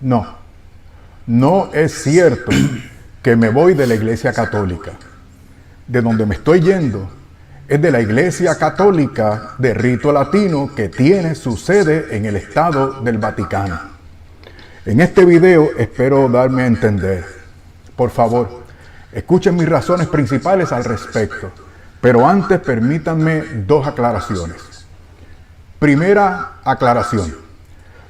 No, no es cierto que me voy de la Iglesia Católica. De donde me estoy yendo es de la Iglesia Católica de rito latino que tiene su sede en el Estado del Vaticano. En este video espero darme a entender. Por favor, escuchen mis razones principales al respecto, pero antes permítanme dos aclaraciones. Primera aclaración.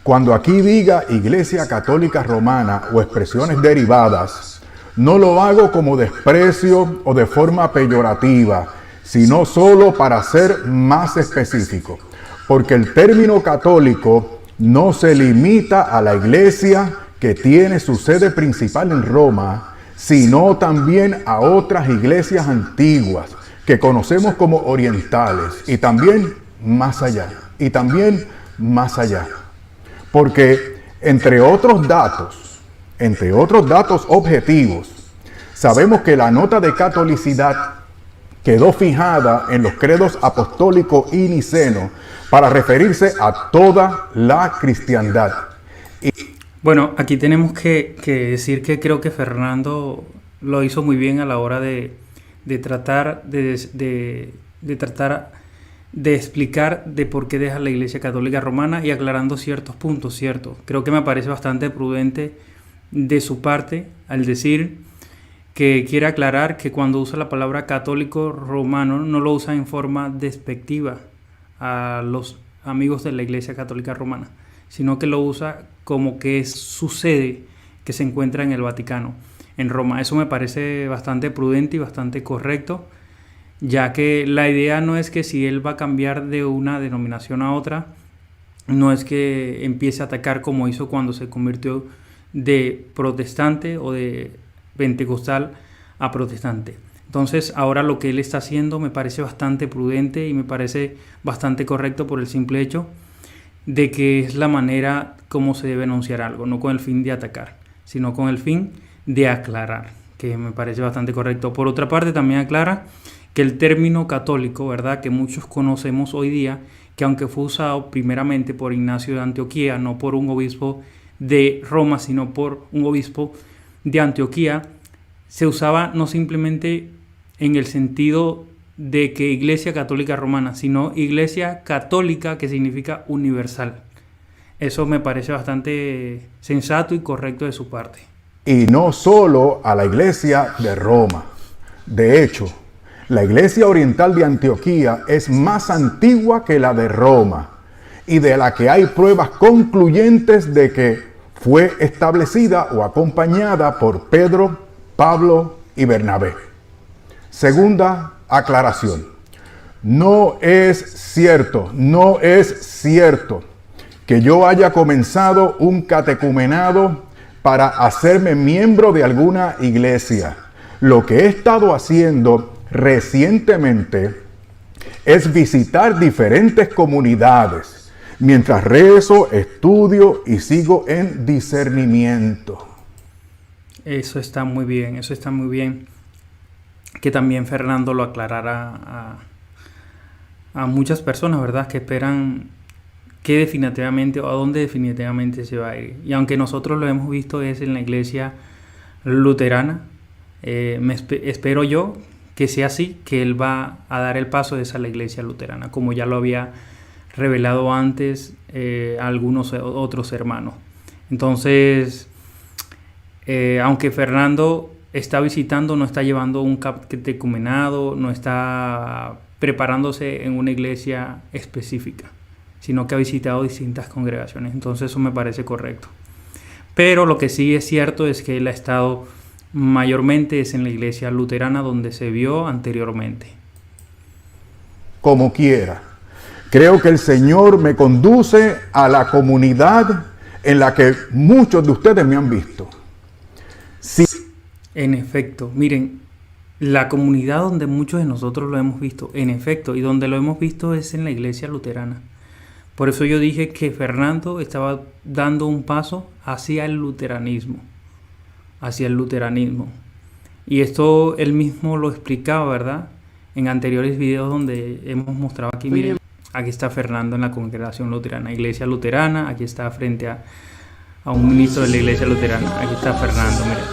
Cuando aquí diga Iglesia Católica Romana o expresiones derivadas, no lo hago como desprecio o de forma peyorativa, sino solo para ser más específico, porque el término católico no se limita a la iglesia que tiene su sede principal en Roma, sino también a otras iglesias antiguas que conocemos como orientales y también más allá, Porque entre otros datos objetivos, sabemos que la nota de catolicidad quedó fijada en los credos apostólico y niceno para referirse a toda la cristiandad. Bueno, aquí tenemos que decir que creo que Fernando lo hizo muy bien a la hora de tratar de explicar de por qué deja la Iglesia Católica Romana y aclarando ciertos puntos, ¿cierto? Creo que me parece bastante prudente de su parte al decir que quiere aclarar que cuando usa la palabra católico romano no lo usa en forma despectiva a los amigos de la Iglesia Católica Romana, sino que lo usa como que es su sede que se encuentra en el Vaticano, en Roma. Eso me parece bastante prudente y bastante correcto, ya que la idea no es que si él va a cambiar de una denominación a otra, no es que empiece a atacar como hizo cuando se convirtió de protestante o de pentecostal a protestante. Entonces ahora lo que él está haciendo me parece bastante prudente y me parece bastante correcto por el simple hecho de que es la manera como se debe enunciar algo, no con el fin de atacar, sino con el fin de aclarar, que me parece bastante correcto. Por otra parte, también aclara que el término católico, ¿verdad?, que muchos conocemos hoy día, que aunque fue usado primeramente por Ignacio de Antioquía, no por un obispo de Roma, sino por un obispo de Antioquía, se usaba no simplemente en el sentido de que Iglesia Católica Romana, sino Iglesia Católica, que significa universal. Eso me parece bastante sensato y correcto de su parte. Y no solo a la Iglesia de Roma. De hecho, la Iglesia Oriental de Antioquía es más antigua que la de Roma y de la que hay pruebas concluyentes de que fue establecida o acompañada por Pedro, Pablo y Bernabé. Segunda aclaración. No es cierto que yo haya comenzado un catecumenado para hacerme miembro de alguna iglesia. Lo que he estado haciendo recientemente es visitar diferentes comunidades mientras rezo, estudio y sigo en discernimiento. Eso está muy bien. Que también Fernando lo aclarara a muchas personas, ¿verdad?, que esperan que definitivamente o a dónde definitivamente se va a ir. Y aunque nosotros lo hemos visto es en la iglesia luterana, espero yo que sea así, que él va a dar el paso de esa la iglesia luterana, como ya lo había revelado antes a algunos otros hermanos. Entonces, aunque Fernando está visitando, no está llevando un catecumenado, no está preparándose en una iglesia específica, sino que ha visitado distintas congregaciones. Entonces eso me parece correcto. Pero lo que sí es cierto es que él ha estado mayormente es en la iglesia luterana donde se vio anteriormente. Como quiera, creo que el Señor me conduce a la comunidad en la que muchos de ustedes me han visto. Sí. En efecto, miren, la comunidad donde muchos de nosotros lo hemos visto, en efecto, y donde lo hemos visto es en la iglesia luterana. Por eso yo dije que Fernando estaba dando un paso hacia el luteranismo. Y esto él mismo lo explicaba, ¿verdad?, en anteriores videos donde hemos mostrado aquí. Miren, aquí está Fernando en la congregación luterana, iglesia luterana, aquí está frente a un ministro de la iglesia luterana. Aquí está Fernando, mira,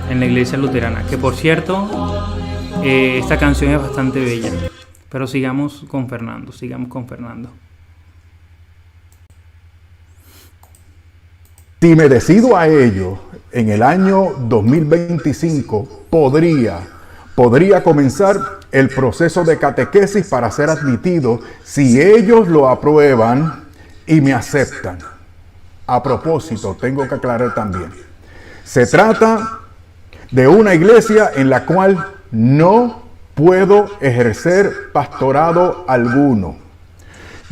en la iglesia luterana, que por cierto, esta canción es bastante bella, pero sigamos con Fernando. Si me decido a ello, en el año 2025 podría comenzar el proceso de catequesis para ser admitido si ellos lo aprueban y me aceptan. A propósito, tengo que aclarar también, se trata de una iglesia en la cual no puedo ejercer pastorado alguno,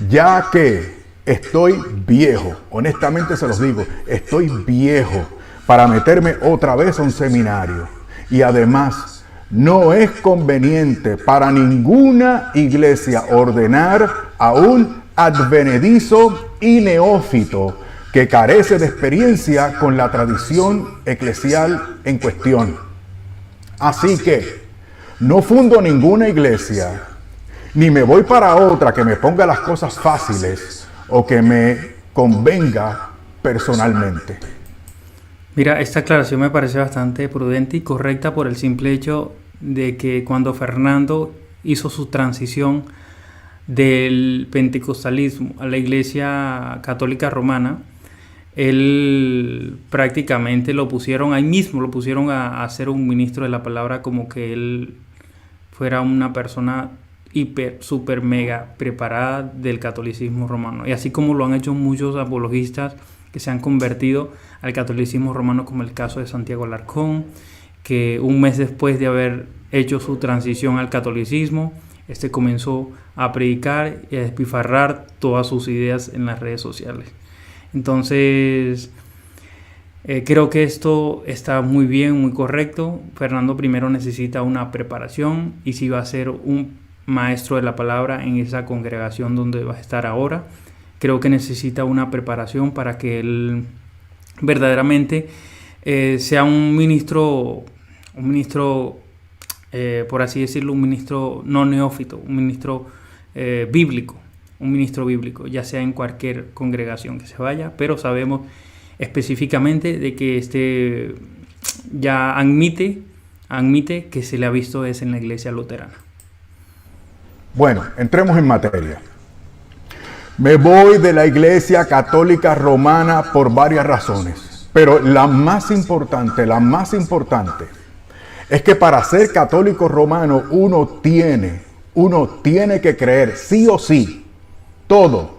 ya que estoy viejo, honestamente se los digo, estoy viejo para meterme otra vez a un seminario. Y además, no es conveniente para ninguna iglesia ordenar a un advenedizo y neófito que carece de experiencia con la tradición eclesial en cuestión. Así que no fundo ninguna iglesia, ni me voy para otra que me ponga las cosas fáciles o que me convenga personalmente. Mira, esta aclaración me parece bastante prudente y correcta por el simple hecho de que cuando Fernando hizo su transición del pentecostalismo a la Iglesia Católica Romana, él prácticamente lo pusieron ahí mismo, lo pusieron a ser un ministro de la palabra, como que él fuera una persona hiper, super, mega preparada del catolicismo romano. Y así como lo han hecho muchos apologistas que se han convertido al catolicismo romano, como el caso de Santiago Alarcón, que un mes después de haber hecho su transición al catolicismo, comenzó a predicar y a despifarrar todas sus ideas en las redes sociales. Entonces, creo que esto está muy bien, muy correcto. Fernando primero necesita una preparación, y si va a ser un maestro de la palabra en esa congregación donde va a estar ahora, creo que necesita una preparación para que él verdaderamente sea un ministro, por así decirlo, un ministro no neófito, un ministro bíblico, ya sea en cualquier congregación que se vaya, pero sabemos específicamente de que ya admite que se le ha visto es en la iglesia luterana. Bueno, entremos en materia. Me voy de la Iglesia Católica Romana por varias razones, pero la más importante es que para ser católico romano uno tiene que creer sí o sí todo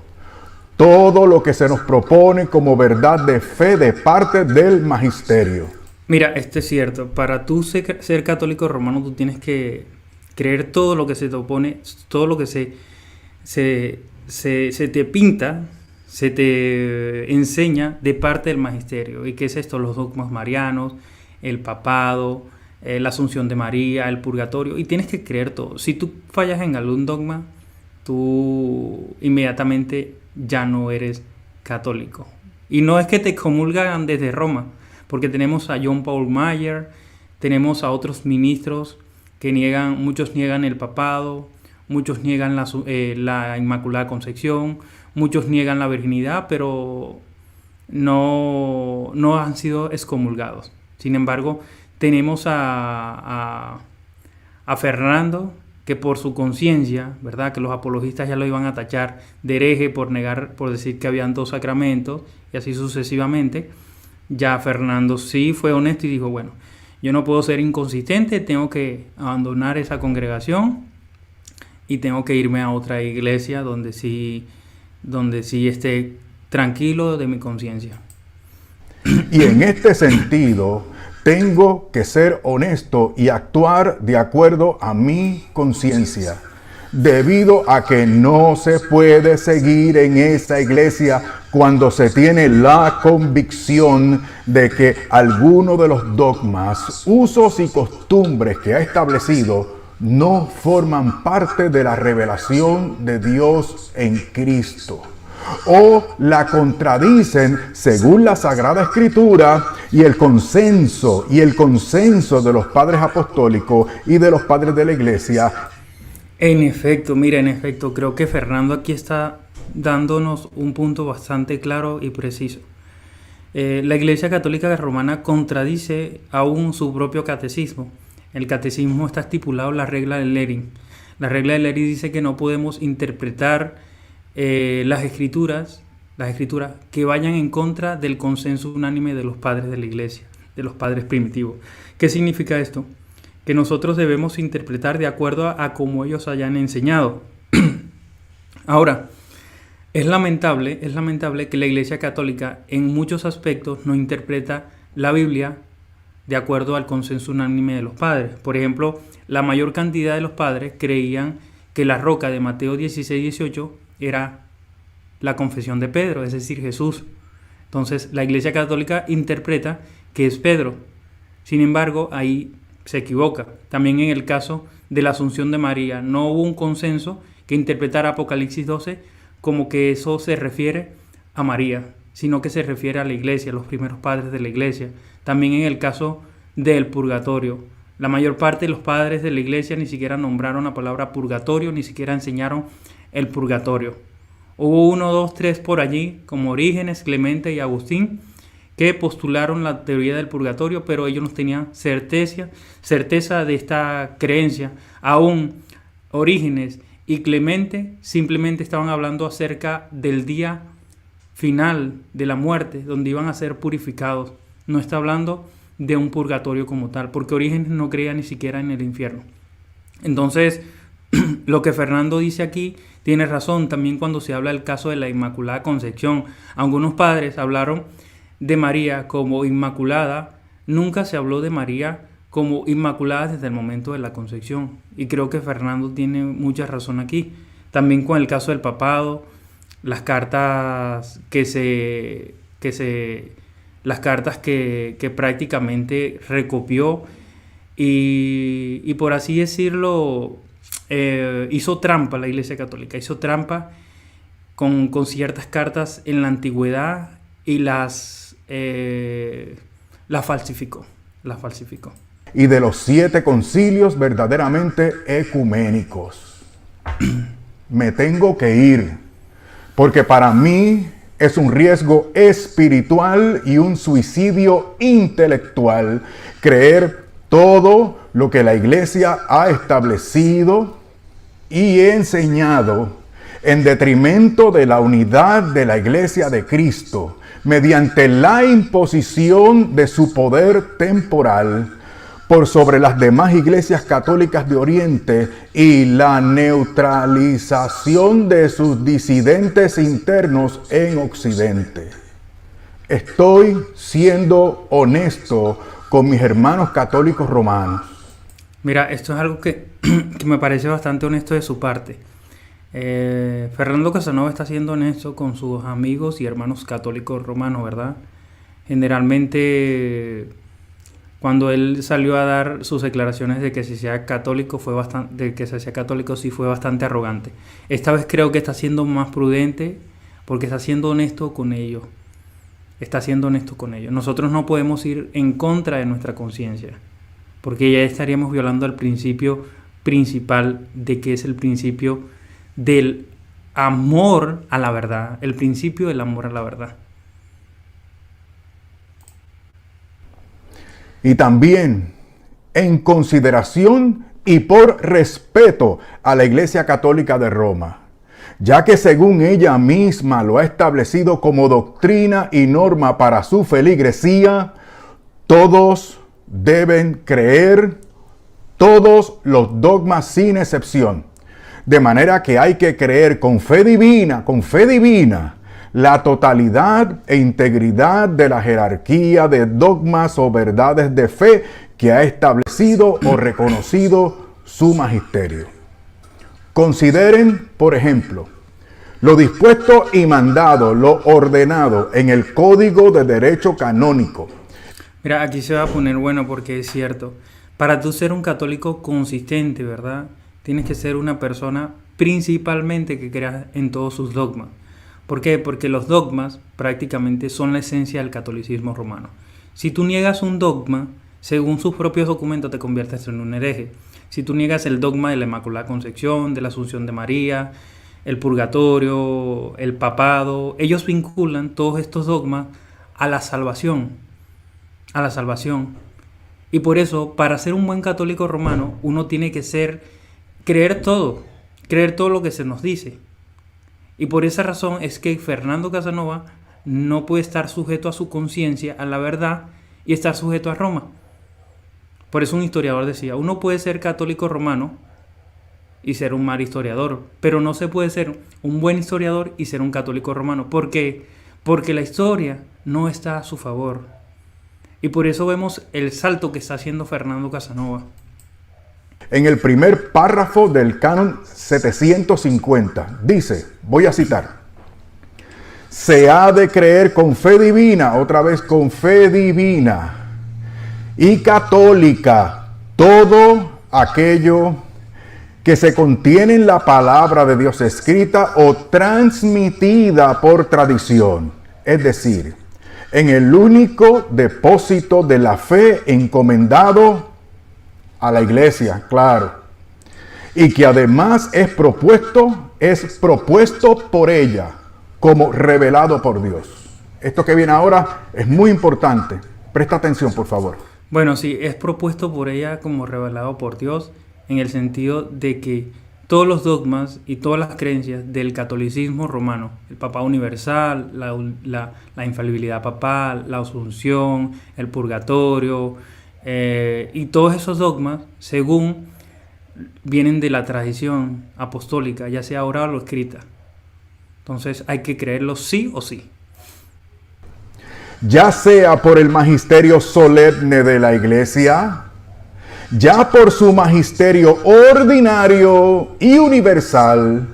lo que se nos propone como verdad de fe de parte del magisterio. Mira, esto es cierto. Para tú ser católico romano, tú tienes que creer todo lo que se te opone, todo lo que se te pinta, se te enseña de parte del magisterio. ¿Y qué es esto? Los dogmas marianos, el papado, la asunción de María, el purgatorio. Y tienes que creer todo. Si tú fallas en algún dogma, tú inmediatamente ya no eres católico. Y no es que te excomulgan desde Roma, porque tenemos a John Paul Mayer, tenemos a otros ministros que muchos niegan el papado, muchos niegan la Inmaculada Concepción, muchos niegan la virginidad, pero no han sido excomulgados. Sin embargo, tenemos a Fernando, que por su conciencia, ¿verdad?, que los apologistas ya lo iban a tachar de hereje por decir que habían 2 sacramentos, y así sucesivamente. Ya Fernando sí fue honesto y dijo, bueno, yo no puedo ser inconsistente, tengo que abandonar esa congregación y tengo que irme a otra iglesia donde sí esté tranquilo de mi conciencia. Y en este sentido, tengo que ser honesto y actuar de acuerdo a mi conciencia, debido a que no se puede seguir en esa iglesia cuando se tiene la convicción de que alguno de los dogmas, usos y costumbres que ha establecido no forman parte de la revelación de Dios en Cristo, o la contradicen según la Sagrada Escritura y el consenso de los padres apostólicos y de los padres de la iglesia. En efecto, creo que Fernando aquí está dándonos un punto bastante claro y preciso. La Iglesia Católica Romana contradice aún su propio catecismo. El catecismo está estipulado en la regla de Lerin. La regla de Lerin dice que no podemos interpretar las escrituras que vayan en contra del consenso unánime de los padres de la Iglesia, de los padres primitivos. ¿Qué significa esto? Que nosotros debemos interpretar de acuerdo a cómo ellos hayan enseñado. Ahora, es lamentable que la Iglesia Católica en muchos aspectos no interpreta la Biblia de acuerdo al consenso unánime de los padres. Por ejemplo, la mayor cantidad de los padres creían que la roca de Mateo 16-18 era la confesión de Pedro, es decir, Jesús. Entonces, la Iglesia Católica interpreta que es Pedro. Sin embargo, ahí se equivoca. También en el caso de la Asunción de María, no hubo un consenso que interpretara Apocalipsis 12 como que eso se refiere a María, sino que se refiere a la Iglesia, a los primeros padres de la Iglesia. También en el caso del purgatorio. La mayor parte de los padres de la Iglesia ni siquiera nombraron la palabra purgatorio, ni siquiera enseñaron el purgatorio. Hubo 1, 2, 3 por allí, como Orígenes, Clemente y Agustín, que postularon la teoría del purgatorio, pero ellos no tenían certeza de esta creencia. Aún Orígenes y Clemente simplemente estaban hablando acerca del día final de la muerte, donde iban a ser purificados. No está hablando de un purgatorio como tal, porque Orígenes no creía ni siquiera en el infierno. Entonces, lo que Fernando dice aquí tiene razón. También cuando se habla del caso de la Inmaculada Concepción, algunos padres hablaron de María como Inmaculada, nunca se habló de María como Inmaculada desde el momento de la concepción. Y creo que Fernando tiene mucha razón aquí. También con el caso del papado, las cartas que prácticamente recopió y por así decirlo, hizo trampa la Iglesia Católica, hizo trampa con ciertas cartas en la antigüedad y las falsificó. Y de los 7 concilios verdaderamente ecuménicos. Me tengo que ir, porque para mí es un riesgo espiritual y un suicidio intelectual creer todo lo que la Iglesia ha establecido y enseñado en detrimento de la unidad de la Iglesia de Cristo, mediante la imposición de su poder temporal por sobre las demás iglesias católicas de Oriente y la neutralización de sus disidentes internos en Occidente. Estoy siendo honesto con mis hermanos católicos romanos. Mira, esto es algo que me parece bastante honesto de su parte. Fernando Casanova está siendo honesto con sus amigos y hermanos católicos romanos, ¿verdad? Generalmente, cuando él salió a dar sus declaraciones de que se hacía católico, sí fue bastante arrogante. Esta vez creo que está siendo más prudente porque está siendo honesto con ellos. Nosotros no podemos ir en contra de nuestra conciencia, porque ya estaríamos violando el principio principal de que es el principio del amor a la verdad, el principio del amor a la verdad. Y también en consideración y por respeto a la Iglesia Católica de Roma, ya que según ella misma lo ha establecido como doctrina y norma para su feligresía, todos deben creer todos los dogmas sin excepción. De manera que hay que creer con fe divina, la totalidad e integridad de la jerarquía de dogmas o verdades de fe que ha establecido o reconocido su magisterio. Consideren, por ejemplo, lo dispuesto y mandado, lo ordenado en el Código de Derecho Canónico. Mira, aquí se va a poner bueno porque es cierto. Para tú ser un católico consistente, ¿verdad? Tienes que ser una persona principalmente que crea en todos sus dogmas. ¿Por qué? Porque los dogmas prácticamente son la esencia del catolicismo romano. Si tú niegas un dogma, según sus propios documentos te conviertes en un hereje. Si tú niegas el dogma de la Inmaculada Concepción, de la Asunción de María, el purgatorio, el papado, ellos vinculan todos estos dogmas a la salvación. A la salvación. Y por eso, para ser un buen católico romano, uno tiene que creer todo lo que se nos dice. Y por esa razón es que Fernando Casanova no puede estar sujeto a su conciencia, a la verdad, y estar sujeto a Roma. Por eso un historiador decía, uno puede ser católico romano y ser un mal historiador, pero no se puede ser un buen historiador y ser un católico romano. ¿Por qué? Porque la historia no está a su favor. Y por eso vemos el salto que está haciendo Fernando Casanova. En el primer párrafo del canon 750 dice, voy a citar, se ha de creer con fe divina, otra vez con fe divina y católica, todo aquello que se contiene en la palabra de Dios escrita o transmitida por tradición, es decir, en el único depósito de la fe encomendado a la iglesia, claro, y que además es propuesto por ella como revelado por Dios. Esto que viene ahora es muy importante. Presta atención, por favor. Bueno, sí, es propuesto por ella como revelado por Dios, en el sentido de que todos los dogmas y todas las creencias del catolicismo romano, el papado universal, la infalibilidad papal, la asunción, el purgatorio, y todos esos dogmas, según vienen de la tradición apostólica, ya sea oral o escrita. Entonces hay que creerlos sí o sí. Ya sea por el magisterio solemne de la iglesia, ya por su magisterio ordinario y universal,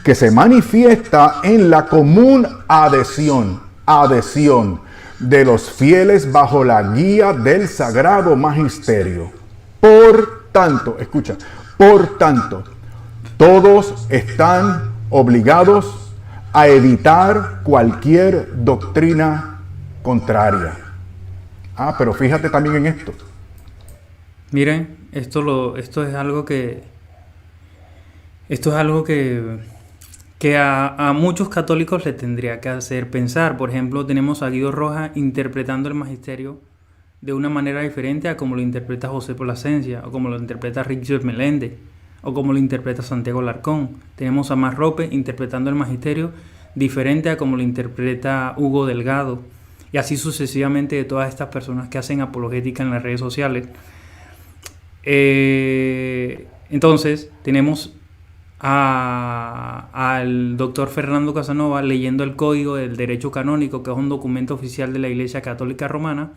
que se manifiesta en la común adhesión de los fieles bajo la guía del sagrado magisterio. Por tanto, escucha, por tanto, todos están obligados a evitar cualquier doctrina contraria. Pero fíjate también en esto. Miren, esto es algo que a muchos católicos le tendría que hacer pensar. Por ejemplo, tenemos a Guido Rojas interpretando el magisterio de una manera diferente a como lo interpreta José Plasencia, o como lo interpreta Richard Meléndez, o como lo interpreta Santiago Alarcón. Tenemos a Marrope interpretando el magisterio diferente a como lo interpreta Hugo Delgado, y así sucesivamente de todas estas personas que hacen apologética en las redes sociales. Entonces tenemos al doctor Fernando Casanova leyendo el Código del Derecho Canónico, que es un documento oficial de la Iglesia Católica Romana,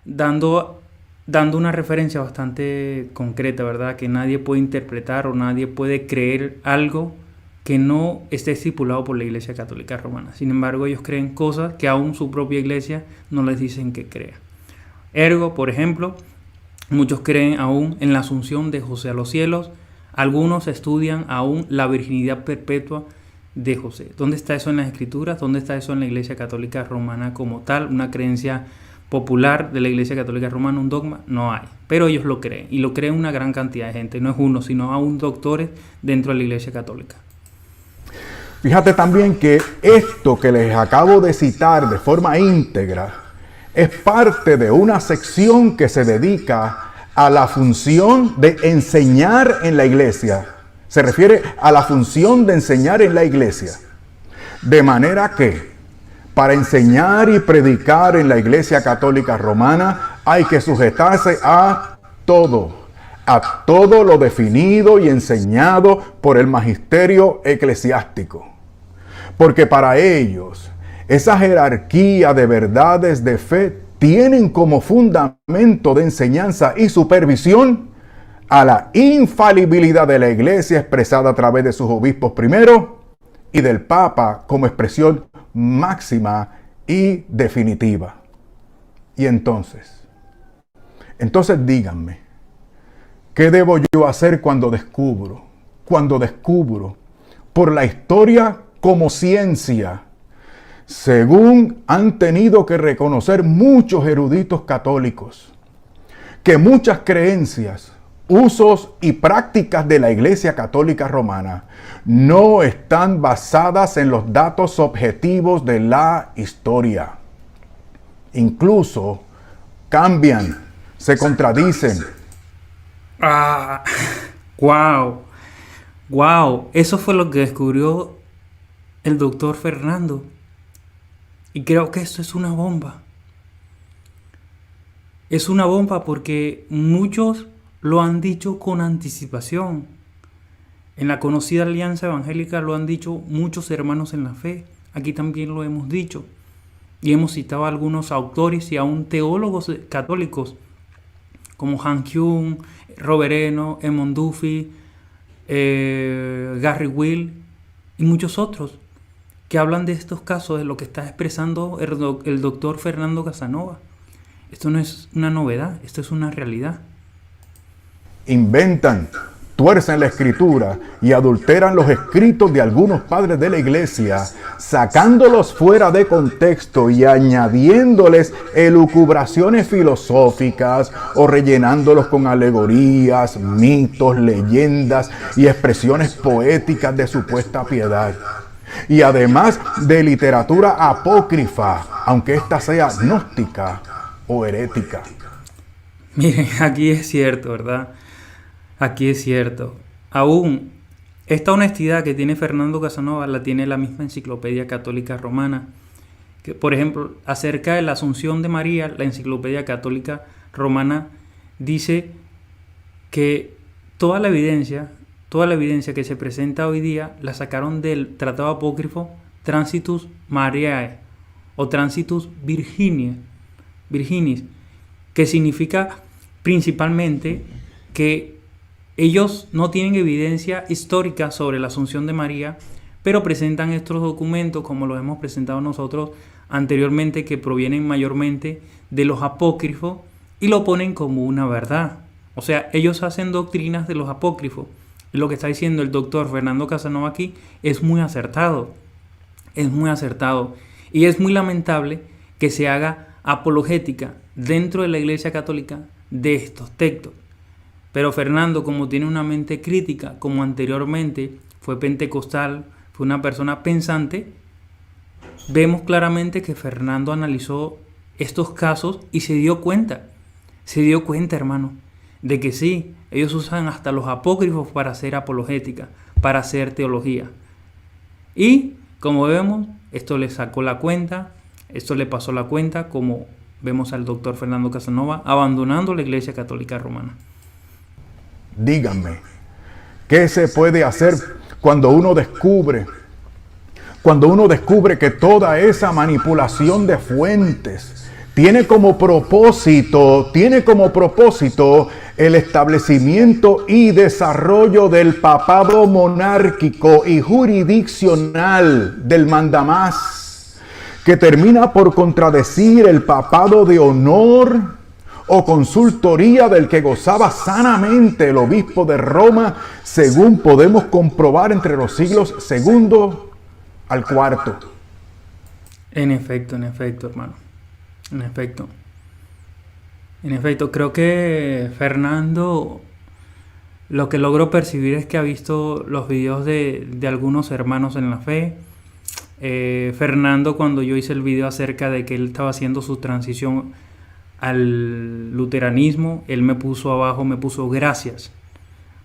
dando una referencia bastante concreta, ¿verdad? Que nadie puede interpretar o nadie puede creer algo que no esté estipulado por la Iglesia Católica Romana. Sin embargo, ellos creen cosas que aún su propia Iglesia no les dicen que crea. Ergo, por ejemplo, muchos creen aún en la asunción de José a los cielos. Algunos estudian aún la virginidad perpetua de José. ¿Dónde está eso en las Escrituras? ¿Dónde está eso en la Iglesia Católica Romana como tal? Una creencia popular de la Iglesia Católica Romana, un dogma, no hay. Pero ellos lo creen, y lo creen una gran cantidad de gente. No es uno, sino aún doctores dentro de la Iglesia Católica. Fíjate también que esto que les acabo de citar de forma íntegra es parte de una sección que se dedica a la función de enseñar en la iglesia. Se refiere a la función de enseñar en la iglesia. De manera que, para enseñar y predicar en la Iglesia Católica Romana, hay que sujetarse a todo lo definido y enseñado por el magisterio eclesiástico. Porque para ellos, esa jerarquía de verdades de fe tienen como fundamento de enseñanza y supervisión a la infalibilidad de la Iglesia expresada a través de sus obispos primero y del Papa como expresión máxima y definitiva. Y entonces díganme, ¿qué debo yo hacer cuando descubro por la historia como ciencia, según han tenido que reconocer muchos eruditos católicos, que muchas creencias, usos y prácticas de la Iglesia Católica Romana no están basadas en los datos objetivos de la historia? Incluso cambian, se contradicen. Ah, wow, wow, eso fue lo que descubrió el doctor Fernando. Y creo que esto es una bomba. Es una bomba porque muchos lo han dicho con anticipación. En la conocida Alianza Evangélica lo han dicho muchos hermanos en la fe. Aquí también lo hemos dicho. Y hemos citado a algunos autores y aún teólogos católicos como Han Kyung, Robert Eno, Edmond Duffy, Gary Will y muchos otros que hablan de estos casos, de lo que está expresando el doctor Fernando Casanova. Esto no es una novedad, esto es una realidad. Inventan, tuercen la escritura y adulteran los escritos de algunos padres de la iglesia, sacándolos fuera de contexto y añadiéndoles elucubraciones filosóficas o rellenándolos con alegorías, mitos, leyendas y expresiones poéticas de supuesta piedad. Y además de literatura apócrifa, aunque ésta sea gnóstica o herética. Miren, aquí es cierto, ¿verdad? Aquí es cierto. Aún, esta honestidad que tiene Fernando Casanova la tiene la misma Enciclopedia Católica Romana. Que, por ejemplo, acerca de la Asunción de María, la Enciclopedia Católica Romana dice que toda la evidencia que se presenta hoy día la sacaron del tratado apócrifo Transitus Mariae o Transitus Virginis, que significa principalmente que ellos no tienen evidencia histórica sobre la Asunción de María, pero presentan estos documentos, como los hemos presentado nosotros anteriormente, que provienen mayormente de los apócrifos y lo ponen como una verdad. O sea, ellos hacen doctrinas de los apócrifos. Y lo que está diciendo el doctor Fernando Casanova aquí es muy acertado. Es muy acertado. Y es muy lamentable que se haga apologética dentro de la Iglesia Católica de estos textos. Pero Fernando, como tiene una mente crítica, como anteriormente fue pentecostal, fue una persona pensante, vemos claramente que Fernando analizó estos casos y se dio cuenta, hermano, de que sí, ellos usan hasta los apócrifos para hacer apologética, para hacer teología. Y, como vemos, esto le sacó la cuenta, esto le pasó la cuenta, como vemos al doctor Fernando Casanova abandonando la Iglesia Católica Romana. Díganme, ¿qué se puede hacer cuando uno descubre que toda esa manipulación de fuentes tiene como propósito el establecimiento y desarrollo del papado monárquico y jurisdiccional del mandamás, que termina por contradecir el papado de honor o consultoría del que gozaba sanamente el obispo de Roma, según podemos comprobar entre los siglos II al IV? En efecto, hermano. En efecto, creo que Fernando lo que logró percibir es que ha visto los videos de algunos hermanos en la fe. Fernando, cuando yo hice el video acerca de que él estaba haciendo su transición al luteranismo, él me puso abajo, me puso gracias.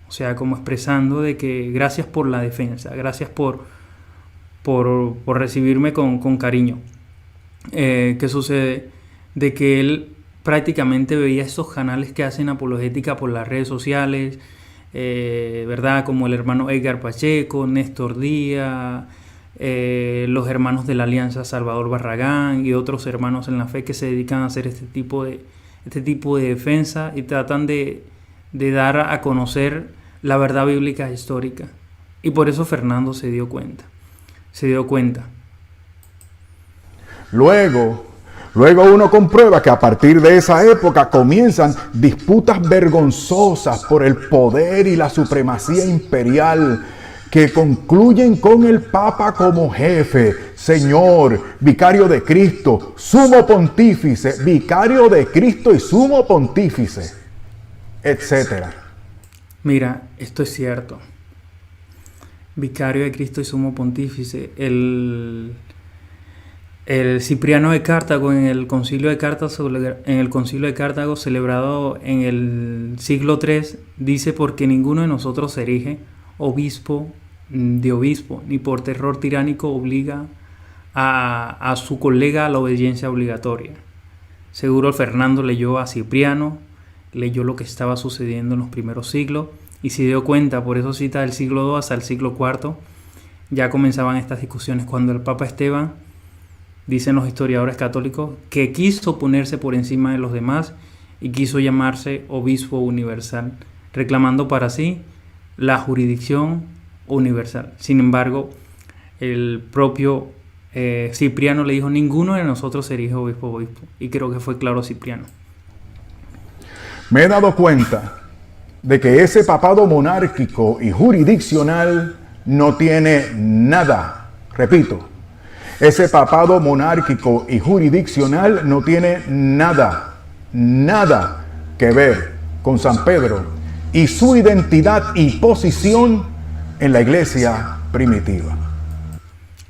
O sea, como expresando de que gracias por la defensa, gracias por recibirme con cariño. ¿Qué sucede? De que él prácticamente veía estos canales que hacen apologética por las redes sociales, ¿verdad? Como el hermano Edgar Pacheco, Néstor Díaz, los hermanos de la Alianza Salvador Barragán y otros hermanos en la fe que se dedican a hacer este tipo de defensa y tratan de dar a conocer la verdad bíblica histórica. Y por eso Fernando se dio cuenta. Luego uno comprueba que a partir de esa época comienzan disputas vergonzosas por el poder y la supremacía imperial, que concluyen con el Papa como jefe, Señor, vicario de Cristo, sumo pontífice, vicario de Cristo y sumo pontífice, etc. Mira, esto es cierto. Vicario de Cristo y sumo pontífice. El Cipriano de Cartago en el concilio de Cartago celebrado en el siglo III dice: porque ninguno de nosotros se erige obispo, ni por terror tiránico obliga a su colega a la obediencia obligatoria. Seguro Fernando leyó a Cipriano, leyó lo que estaba sucediendo en los primeros siglos y se dio cuenta, por eso cita del siglo II hasta el siglo IV, ya comenzaban estas discusiones cuando el Papa Esteban, dicen los historiadores católicos, que quiso ponerse por encima de los demás y quiso llamarse obispo universal, reclamando para sí la jurisdicción universal. Sin embargo, el propio Cipriano le dijo: ninguno de nosotros se erige obispo, y creo que fue claro Cipriano. Me he dado cuenta de que ese papado monárquico y jurisdiccional no tiene nada, repito, ese papado monárquico y jurisdiccional no tiene nada que ver con San Pedro y su identidad y posición en la iglesia primitiva.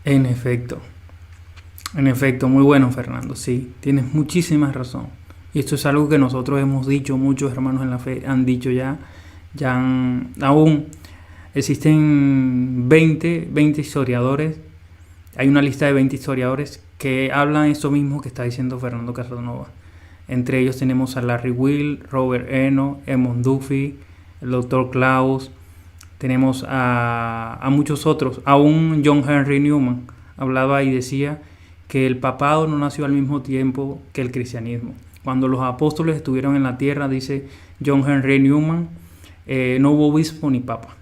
En efecto, muy bueno, Fernando, sí, tienes muchísima razón. Y esto es algo que nosotros hemos dicho, muchos hermanos en la fe han dicho aún existen 20 historiadores. Hay una lista de 20 historiadores que hablan esto mismo que está diciendo Fernando Casanova. Entre ellos tenemos a Larry Will, Robert Eno, Edmund Duffy, el Dr. Klaus, tenemos a muchos otros. Aún John Henry Newman hablaba y decía que el papado no nació al mismo tiempo que el cristianismo. Cuando los apóstoles estuvieron en la tierra, dice John Henry Newman, no hubo obispo ni papa.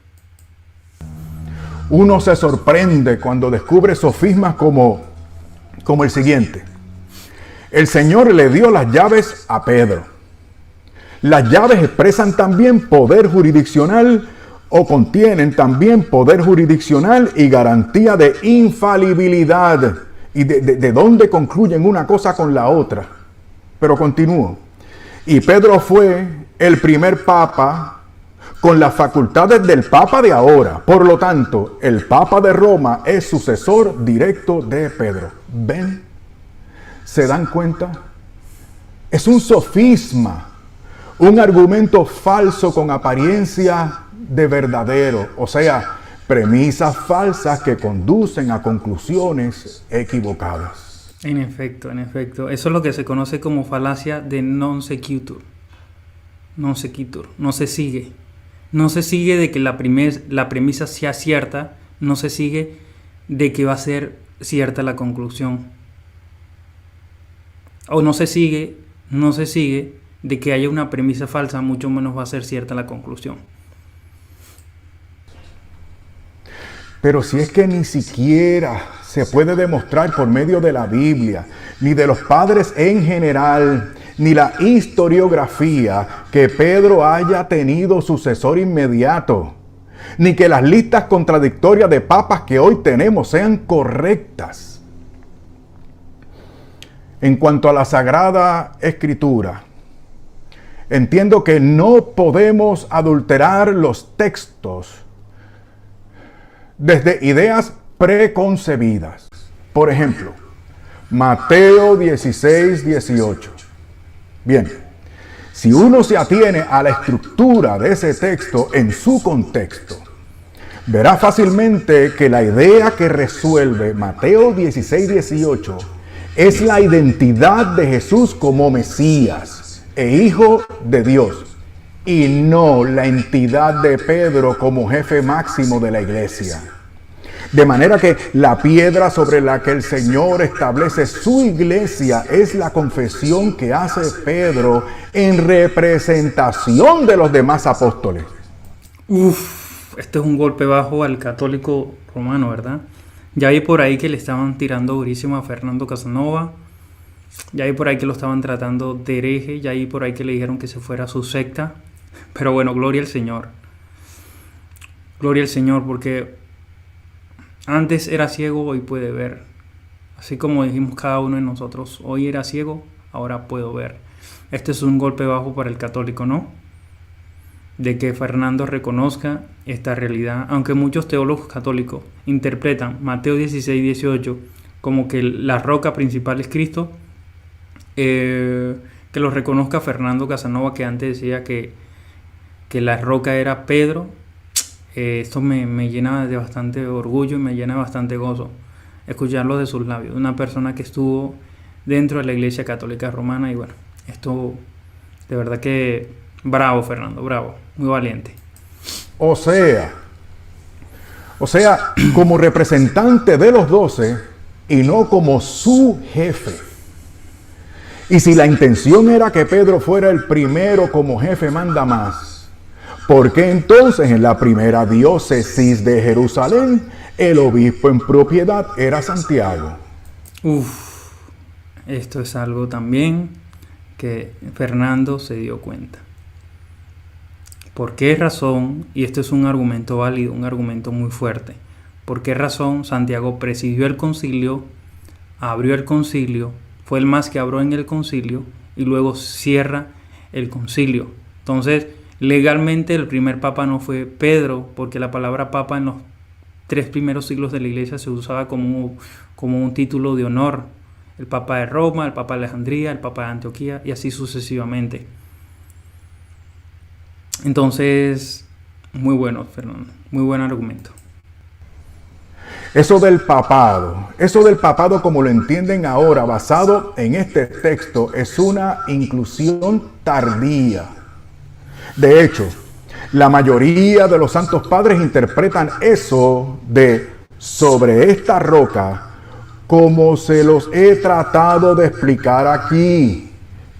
Uno se sorprende cuando descubre sofismas como el siguiente. El Señor le dio las llaves a Pedro. Las llaves expresan también poder jurisdiccional o contienen también poder jurisdiccional y garantía de infalibilidad. ¿Y de dónde concluyen una cosa con la otra? Pero continúo. Y Pedro fue el primer papa con las facultades del Papa de ahora. Por lo tanto, el Papa de Roma es sucesor directo de Pedro. ¿Ven? ¿Se dan cuenta? Es un sofisma, un argumento falso con apariencia de verdadero. O sea, premisas falsas que conducen a conclusiones equivocadas. En efecto. Eso es lo que se conoce como falacia de non sequitur. Non sequitur. No se sigue. No se sigue de que la premisa sea cierta, no se sigue de que va a ser cierta la conclusión. O no se sigue de que haya una premisa falsa, mucho menos va a ser cierta la conclusión. Pero si es que ni siquiera se puede demostrar por medio de la Biblia, ni de los padres en general, ni la historiografía, que Pedro haya tenido sucesor inmediato, ni que las listas contradictorias de papas que hoy tenemos sean correctas. En cuanto a la Sagrada Escritura, entiendo que no podemos adulterar los textos desde ideas preconcebidas. Por ejemplo, Mateo 16, 18. Bien, si uno se atiene a la estructura de ese texto en su contexto, verá fácilmente que la idea que resuelve Mateo 16, 18 es la identidad de Jesús como Mesías e Hijo de Dios, y no la entidad de Pedro como jefe máximo de la iglesia. De manera que la piedra sobre la que el Señor establece su iglesia es la confesión que hace Pedro en representación de los demás apóstoles. Este es un golpe bajo al católico romano, ¿verdad? Ya vi por ahí que le estaban tirando durísimo a Fernando Casanova. Ya vi por ahí que lo estaban tratando de hereje. Ya vi por ahí que le dijeron que se fuera a su secta. Pero bueno, gloria al Señor. Gloria al Señor, porque antes era ciego, hoy puede ver. Así como dijimos cada uno de nosotros, hoy era ciego, ahora puedo ver. Este es un golpe bajo para el católico, ¿no? De que Fernando reconozca esta realidad, aunque muchos teólogos católicos interpretan Mateo 16, 18 como que la roca principal es Cristo, que lo reconozca Fernando Casanova, que antes decía que la roca era Pedro. Esto me llena de bastante orgullo y me llena de bastante gozo escucharlo de sus labios, una persona que estuvo dentro de la Iglesia Católica Romana. Y bueno, esto de verdad que bravo, Fernando, bravo, muy valiente. O sea, como representante de los 12 y no como su jefe. Y si la intención era que Pedro fuera el primero como jefe manda más, ¿por qué entonces en la primera diócesis de Jerusalén el obispo en propiedad era Santiago? Uf, esto es algo también que Fernando se dio cuenta. ¿Por qué razón? Y esto es un argumento válido, un argumento muy fuerte. ¿Por qué razón Santiago presidió el concilio, abrió el concilio, fue el más que abrió en el concilio y luego cierra el concilio? Entonces, legalmente el primer papa no fue Pedro, porque la palabra papa en los 3 primeros siglos de la iglesia se usaba como un título de honor. El papa de Roma, el papa de Alejandría, el papa de Antioquía y así sucesivamente. Entonces, muy bueno, Fernando, muy buen argumento. Eso del papado como lo entienden ahora, basado en este texto, es una inclusión tardía. De hecho, la mayoría de los santos padres interpretan eso de sobre esta roca como se los he tratado de explicar aquí.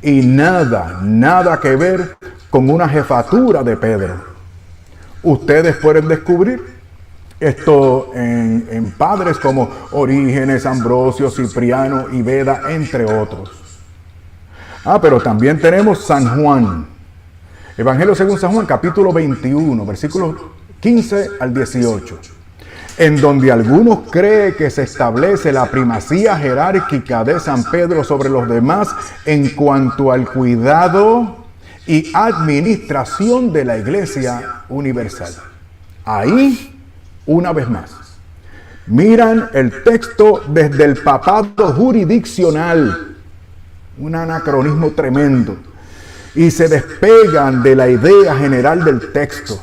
Y nada que ver con una jefatura de Pedro. Ustedes pueden descubrir esto en padres como Orígenes, Ambrosio, Cipriano y Beda, entre otros. Pero también tenemos San Juan. Evangelio según San Juan, capítulo 21, versículos 15 al 18. En donde algunos creen que se establece la primacía jerárquica de San Pedro sobre los demás en cuanto al cuidado y administración de la Iglesia universal. Ahí, una vez más, miran el texto desde el papado jurisdiccional, un anacronismo tremendo, y se despegan de la idea general del texto,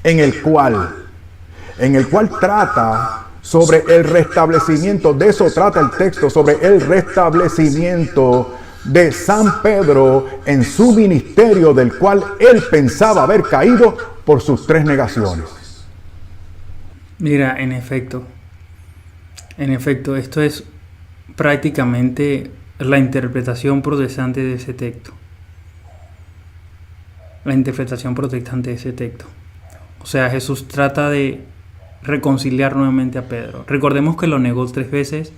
en el cual trata sobre el restablecimiento, de eso trata el texto, sobre el restablecimiento de San Pedro en su ministerio, del cual él pensaba haber caído por sus 3 negaciones. Mira, en efecto, esto es prácticamente la interpretación protestante de ese texto. La interpretación protestante de ese texto. O sea, Jesús trata de reconciliar nuevamente a Pedro. Recordemos que lo negó 3 veces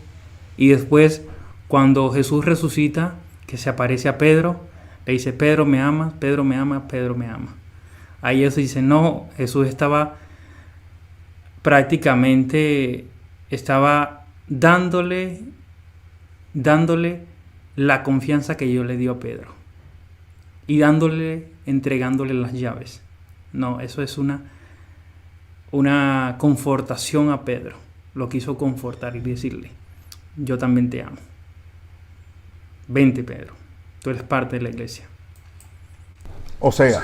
y después, cuando Jesús resucita, que se aparece a Pedro, le dice: Pedro, me amas, Pedro me ama, Pedro me ama. Ahí Jesús dice: no, Jesús estaba prácticamente dándole la confianza que yo le dio a Pedro y entregándole las llaves. No, eso es una confortación a Pedro. Lo quiso confortar y decirle: yo también te amo. Vente, Pedro, tú eres parte de la iglesia. O sea,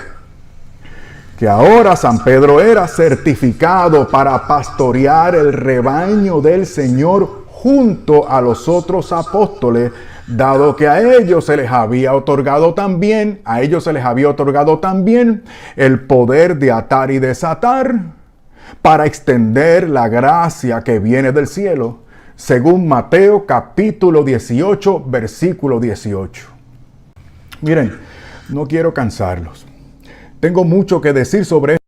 que ahora San Pedro era certificado para pastorear el rebaño del Señor junto a los otros apóstoles, dado que a ellos se les había otorgado también el poder de atar y desatar para extender la gracia que viene del cielo, según Mateo capítulo 18, versículo 18. Miren, no quiero cansarlos. Tengo mucho que decir sobre esto.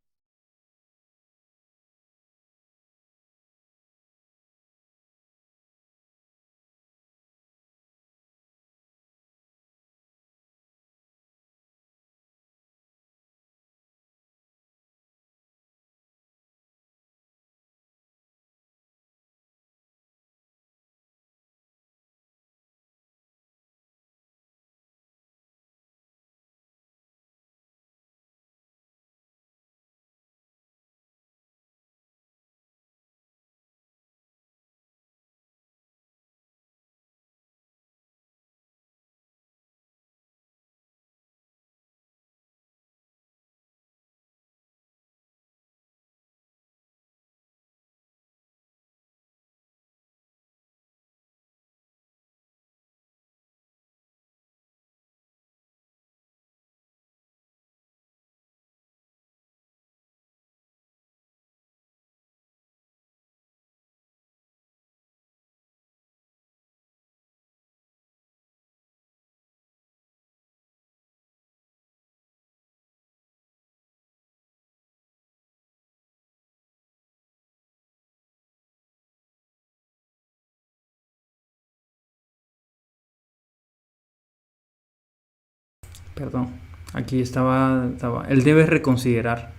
Perdón, aquí estaba. Él debe reconsiderar.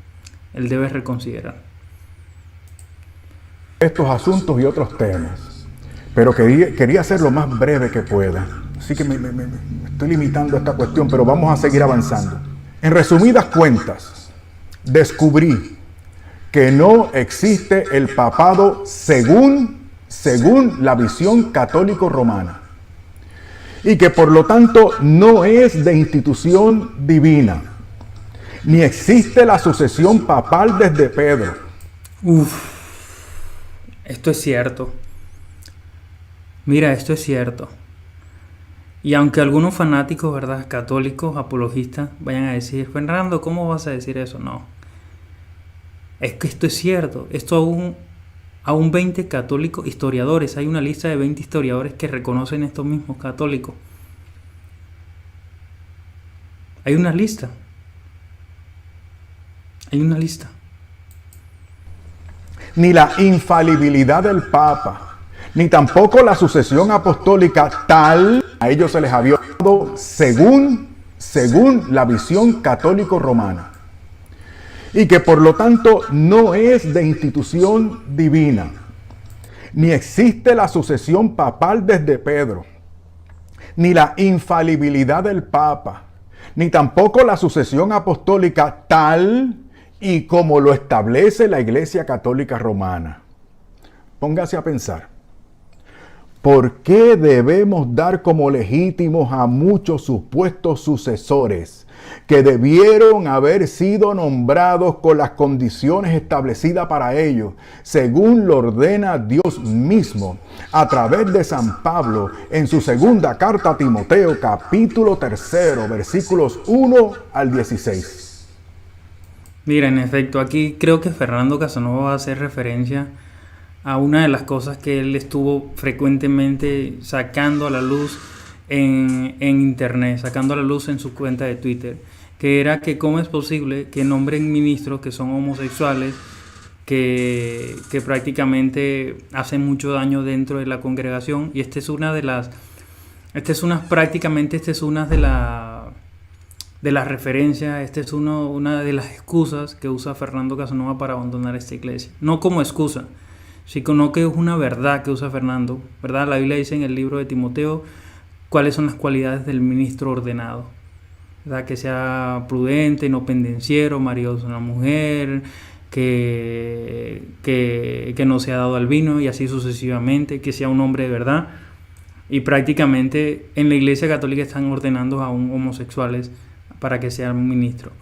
Él debe reconsiderar. Estos asuntos y otros temas, pero quería ser lo más breve que pueda. Así que me estoy limitando a esta cuestión, pero vamos a seguir avanzando. En resumidas cuentas, descubrí que no existe el papado según la visión católico-romana, y que por lo tanto no es de institución divina, ni existe la sucesión papal desde Pedro. Esto es cierto. Mira, esto es cierto. Y aunque algunos fanáticos, ¿verdad?, católicos, apologistas, vayan a decir, Fernando, ¿cómo vas a decir eso? No. Es que esto es cierto. Esto aún 20 católicos historiadores, hay una lista de 20 historiadores que reconocen estos mismos católicos. Hay una lista. Hay una lista. Ni la infalibilidad del Papa, ni tampoco la sucesión apostólica tal a ellos se les había dado según la visión católico-romana, y que por lo tanto no es de institución divina, ni existe la sucesión papal desde Pedro, ni la infalibilidad del Papa, ni tampoco la sucesión apostólica tal y como lo establece la Iglesia Católica Romana. Póngase a pensar. ¿Por qué debemos dar como legítimos a muchos supuestos sucesores que debieron haber sido nombrados con las condiciones establecidas para ellos, según lo ordena Dios mismo, a través de San Pablo en su segunda carta a Timoteo, capítulo 3, versículos 1 al 16? Mira, en efecto, aquí creo que Fernando Casanova va a hacer referencia a una de las cosas que él estuvo frecuentemente sacando a la luz en internet, sacando a la luz en su cuenta de Twitter, que era que cómo es posible que nombren ministros que son homosexuales, que prácticamente hacen mucho daño dentro de la congregación. Y esta es una de las referencias, esta es una de las excusas que usa Fernando Casanova para abandonar esta iglesia. No como excusa, sino que es una verdad que usa Fernando, ¿verdad? La Biblia dice en el libro de Timoteo cuáles son las cualidades del ministro ordenado, ¿verdad? Que sea prudente, no pendenciero, marido de una mujer, que no sea dado al vino y así sucesivamente, que sea un hombre de verdad. Y prácticamente en la Iglesia Católica están ordenando a homosexuales para que sean ministros.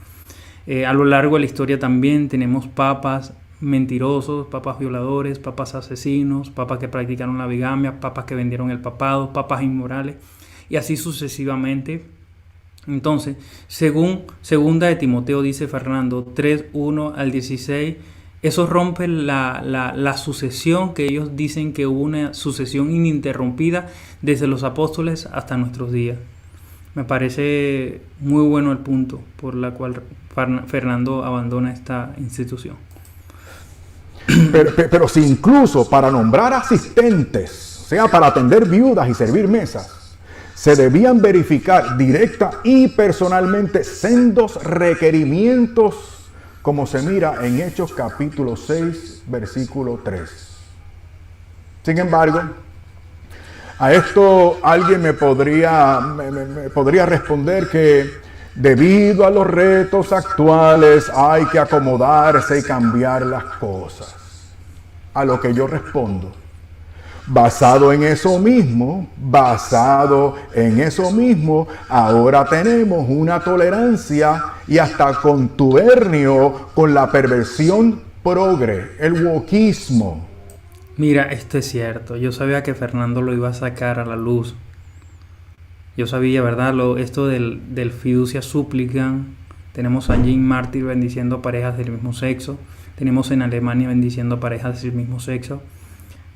A lo largo de la historia también tenemos papas mentirosos, papas violadores, papas asesinos, papas que practicaron la bigamia, papas que vendieron el papado, papas inmorales, y así sucesivamente. Entonces, según segunda de Timoteo, dice Fernando 3, 1 al 16, eso rompe la sucesión que ellos dicen que hubo una sucesión ininterrumpida desde los apóstoles hasta nuestros días. Me parece muy bueno el punto por la cual Fernando abandona esta institución. Pero si incluso para nombrar asistentes, o sea, para atender viudas y servir mesas, se debían verificar directa y personalmente sendos requerimientos, como se mira en Hechos capítulo 6, versículo 3. Sin embargo, a esto alguien me podría responder que debido a los retos actuales hay que acomodarse y cambiar las cosas. A lo que yo respondo, basado en eso mismo, ahora tenemos una tolerancia y hasta contubernio con la perversión progre, el wokismo. Mira, esto es cierto. Yo sabía que Fernando lo iba a sacar a la luz. Yo sabía, ¿verdad? Esto del fiducia supplican. Tenemos a Jean Martyr bendiciendo parejas del mismo sexo. Tenemos en Alemania bendiciendo parejas del mismo sexo.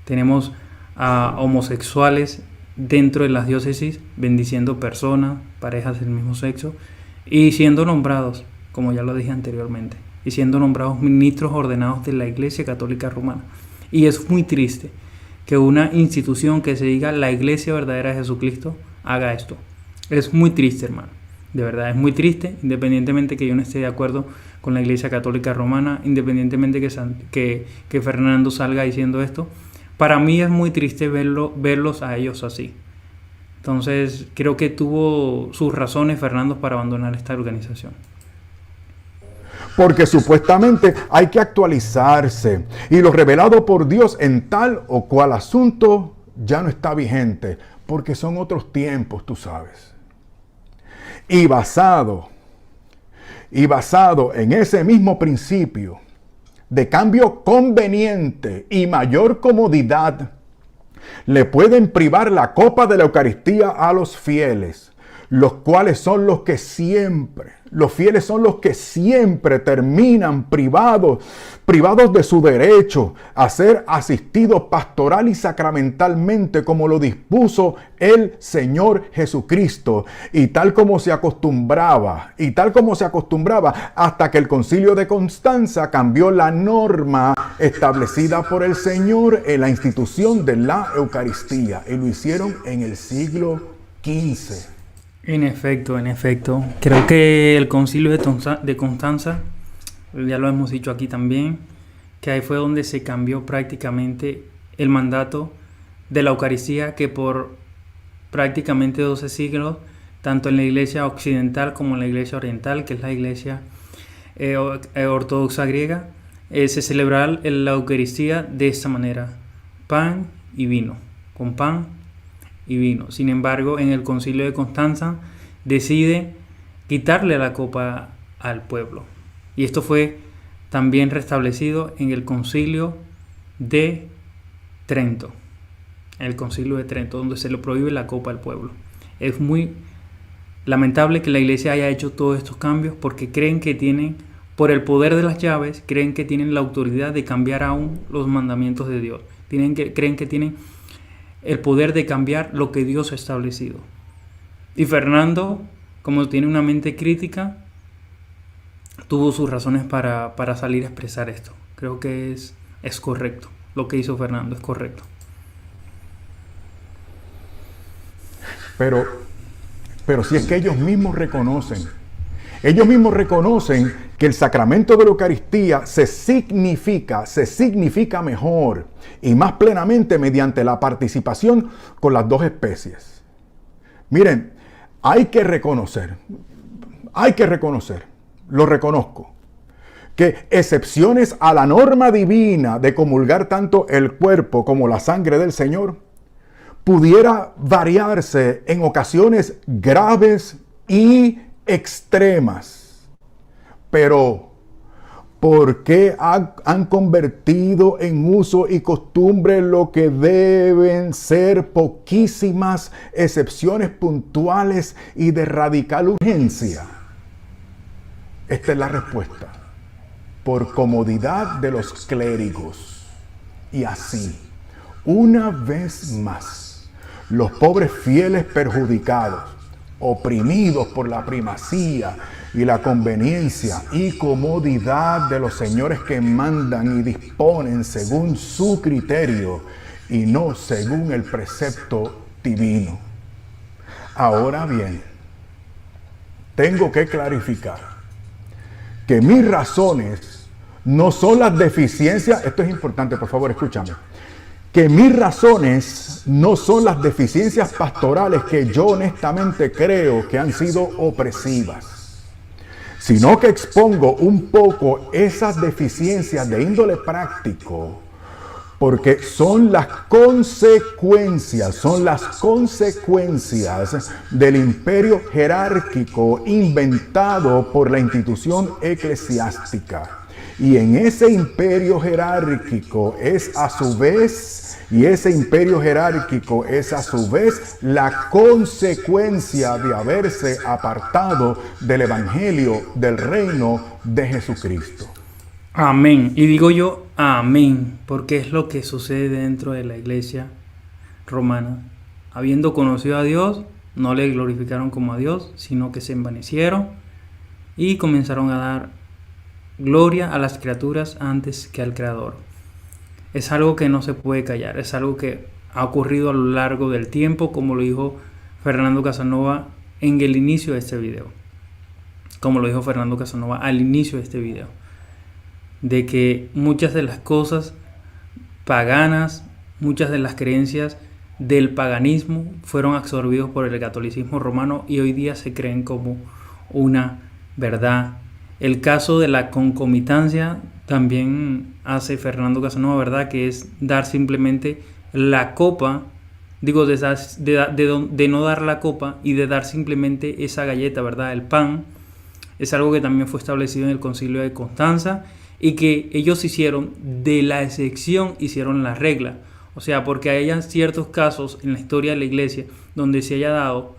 Tenemos a homosexuales dentro de las diócesis bendiciendo personas, parejas del mismo sexo. Y siendo nombrados, como ya lo dije anteriormente, y siendo nombrados ministros ordenados de la Iglesia Católica Romana. Y es muy triste que una institución que se diga la Iglesia verdadera de Jesucristo haga esto. Es muy triste, hermano. De verdad, es muy triste, independientemente que yo no esté de acuerdo con la Iglesia Católica Romana, independientemente que Fernando salga diciendo esto. Para mí es muy triste verlos a ellos así. Entonces, creo que tuvo sus razones Fernando para abandonar esta organización. Porque supuestamente hay que actualizarse y lo revelado por Dios en tal o cual asunto ya no está vigente, porque son otros tiempos, tú sabes. Y basado en ese mismo principio de cambio conveniente y mayor comodidad, le pueden privar la copa de la Eucaristía a los fieles, los cuales son los fieles son los que siempre terminan privados de su derecho a ser asistidos pastoral y sacramentalmente como lo dispuso el Señor Jesucristo, y tal como se acostumbraba hasta que el Concilio de Constanza cambió la norma establecida por el Señor en la institución de la Eucaristía, y lo hicieron en el siglo XV. En efecto. Creo que el Concilio de Constanza, ya lo hemos dicho aquí también, que ahí fue donde se cambió prácticamente el mandato de la Eucaristía, que por prácticamente 12 siglos, tanto en la Iglesia occidental como en la Iglesia oriental, que es la Iglesia ortodoxa griega, se celebraba la Eucaristía de esta manera: pan y vino, con pan y vino. Sin embargo, en el Concilio de Constanza decide quitarle la copa al pueblo. Y esto fue también restablecido en el Concilio de Trento. En el Concilio de Trento, donde se le prohíbe la copa al pueblo. Es muy lamentable que la Iglesia haya hecho todos estos cambios, porque creen que tienen, por el poder de las llaves, creen que tienen la autoridad de cambiar aún los mandamientos de Dios. Creen que tienen el poder de cambiar lo que Dios ha establecido. Y Fernando, como tiene una mente crítica, tuvo sus razones para salir a expresar esto. Creo que es correcto. Lo que hizo Fernando es correcto. Pero si es que ellos mismos reconocen que el sacramento de la Eucaristía se significa mejor y más plenamente mediante la participación con las dos especies. Miren, hay que reconocer, lo reconozco, que excepciones a la norma divina de comulgar tanto el cuerpo como la sangre del Señor pudiera variarse en ocasiones graves y extremas. Pero, ¿por qué han convertido en uso y costumbre lo que deben ser poquísimas excepciones puntuales y de radical urgencia? Esta es la respuesta: por comodidad de los clérigos. Y así, una vez más, los pobres fieles perjudicados, oprimidos por la primacía y la conveniencia y comodidad de los señores que mandan y disponen según su criterio y no según el precepto divino. Ahora bien, tengo que clarificar que mis razones no son las deficiencias. Esto es importante, por favor, escúchame. Que mis razones no son las deficiencias pastorales que yo honestamente creo que han sido opresivas, sino que expongo un poco esas deficiencias de índole práctico, porque son las consecuencias del imperio jerárquico inventado por la institución eclesiástica. Y en ese imperio jerárquico es a su vez la consecuencia de haberse apartado del evangelio del reino de Jesucristo. Amén. Y digo yo amén, porque es lo que sucede dentro de la Iglesia romana. Habiendo conocido a Dios, no le glorificaron como a Dios, sino que se envanecieron y comenzaron a dar gloria a las criaturas antes que al Creador. Es algo que no se puede callar, es algo que ha ocurrido a lo largo del tiempo, como lo dijo Fernando Casanova en el inicio de este video. como lo dijo Fernando Casanova al inicio de este video, de que muchas de las cosas paganas, muchas de las creencias del paganismo fueron absorbidos por el catolicismo romano y hoy día se creen como una verdad. El caso de la concomitancia también hace Fernando Casanova, ¿verdad? Que es dar simplemente la copa, digo, de no dar la copa y de dar simplemente esa galleta, ¿verdad? El pan, es algo que también fue establecido en el Concilio de Constanza y que ellos hicieron de la excepción, hicieron la regla. O sea, porque hay ciertos casos en la historia de la iglesia donde se haya dado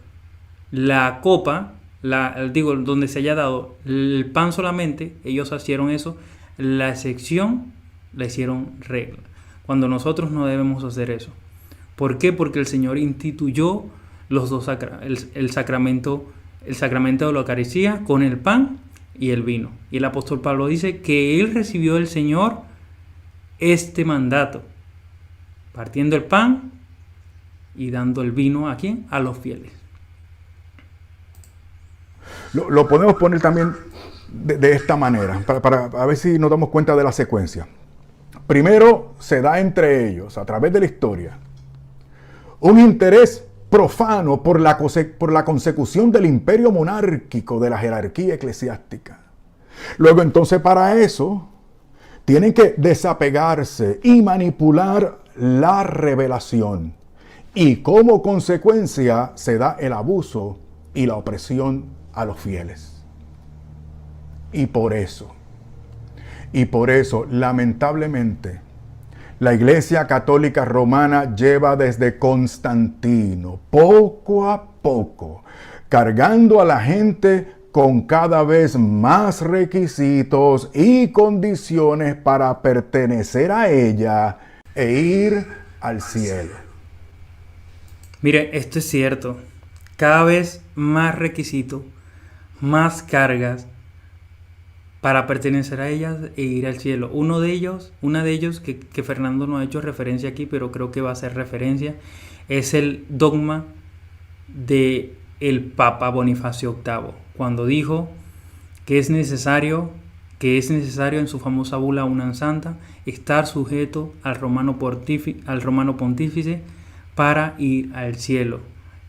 la copa, donde se haya dado el pan solamente, ellos hicieron eso, la excepción la hicieron regla. Cuando nosotros no debemos hacer eso. ¿Por qué? Porque el Señor instituyó los dos el sacramento de la Eucaristía con el pan y el vino. Y el apóstol Pablo dice que él recibió del Señor este mandato, partiendo el pan y dando el vino ¿a quién? A los fieles. Lo podemos poner también de esta manera, para a ver si nos damos cuenta de la secuencia. Primero se da entre ellos, a través de la historia, un interés profano por la consecución del imperio monárquico de la jerarquía eclesiástica. Luego entonces para eso tienen que desapegarse y manipular la revelación. Y como consecuencia se da el abuso y la opresión a los fieles. Y por eso, lamentablemente, la Iglesia Católica Romana lleva desde Constantino, poco a poco, cargando a la gente con cada vez más requisitos y condiciones para pertenecer a ella e ir al cielo. Mire, esto es cierto. Cada vez más requisitos, más cargas para pertenecer a ellas e ir al cielo. Una de ellos que Fernando no ha hecho referencia aquí, pero creo que va a hacer referencia, es el dogma de el Papa Bonifacio VIII, cuando dijo que es necesario en su famosa bula Unam Santa estar sujeto al romano pontífice para ir al cielo.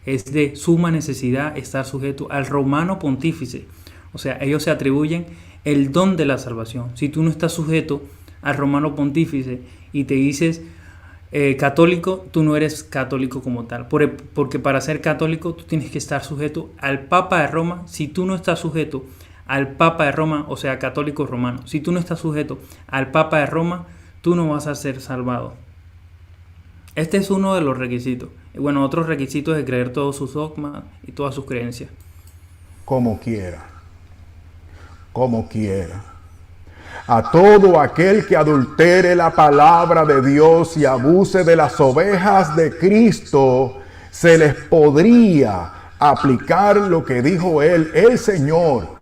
Es de suma necesidad estar sujeto al romano pontífice. O sea, ellos se atribuyen el don de la salvación. Si tú no estás sujeto al romano pontífice y te dices católico, tú no eres católico como tal. Porque para ser católico tú tienes que estar sujeto al Papa de Roma. Si tú no estás sujeto al Papa de Roma, o sea, católico romano, si tú no estás sujeto al Papa de Roma, tú no vas a ser salvado. Este es uno de los requisitos. Y bueno, otros requisitos es creer todos sus dogmas y todas sus creencias. Como quiera. A todo aquel que adultere la palabra de Dios y abuse de las ovejas de Cristo, se les podría aplicar lo que dijo él, el Señor,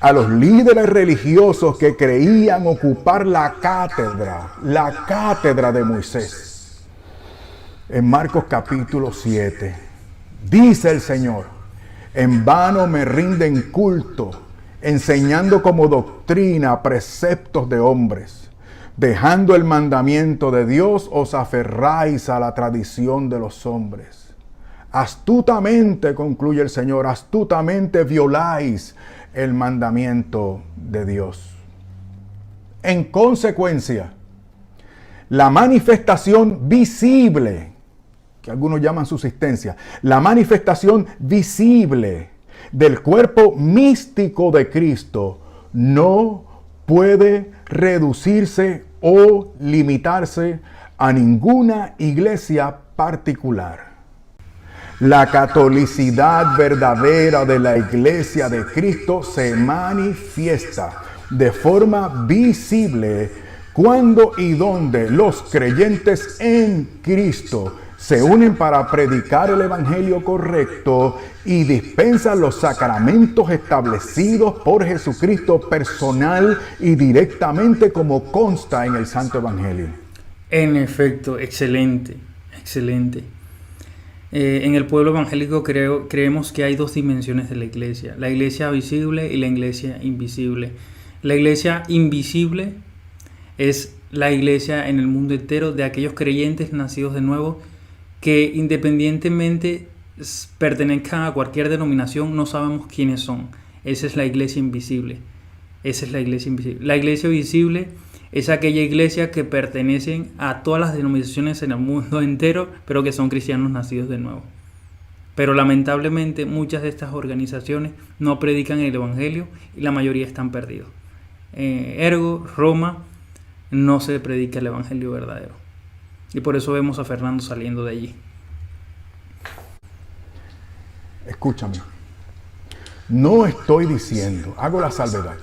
a los líderes religiosos que creían ocupar la cátedra de Moisés. En Marcos capítulo 7, dice el Señor: en vano me rinden culto, enseñando como doctrina preceptos de hombres. Dejando el mandamiento de Dios, os aferráis a la tradición de los hombres. Astutamente, concluye el Señor, astutamente violáis el mandamiento de Dios. En consecuencia, la manifestación visible, que algunos llaman subsistencia, la manifestación visible del cuerpo místico de Cristo no puede reducirse o limitarse a ninguna iglesia particular. La catolicidad verdadera de la Iglesia de Cristo se manifiesta de forma visible cuando y donde los creyentes en Cristo se unen para predicar el evangelio correcto y dispensan los sacramentos establecidos por Jesucristo personal y directamente, como consta en el Santo Evangelio. En efecto, excelente. En el pueblo evangélico creemos que hay dos dimensiones de la iglesia visible y la iglesia invisible. La iglesia invisible es la iglesia en el mundo entero de aquellos creyentes nacidos de nuevo que independientemente pertenezcan a cualquier denominación, no sabemos quiénes son. Esa es la iglesia invisible. Esa es la iglesia invisible. La iglesia visible es aquella iglesia que pertenecen a todas las denominaciones en el mundo entero, pero que son cristianos nacidos de nuevo. Pero lamentablemente muchas de estas organizaciones no predican el evangelio y la mayoría están perdidos. Ergo, Roma, no se predica el evangelio verdadero. Y por eso vemos a Fernando saliendo de allí. Escúchame. No estoy diciendo, hago la salvedad,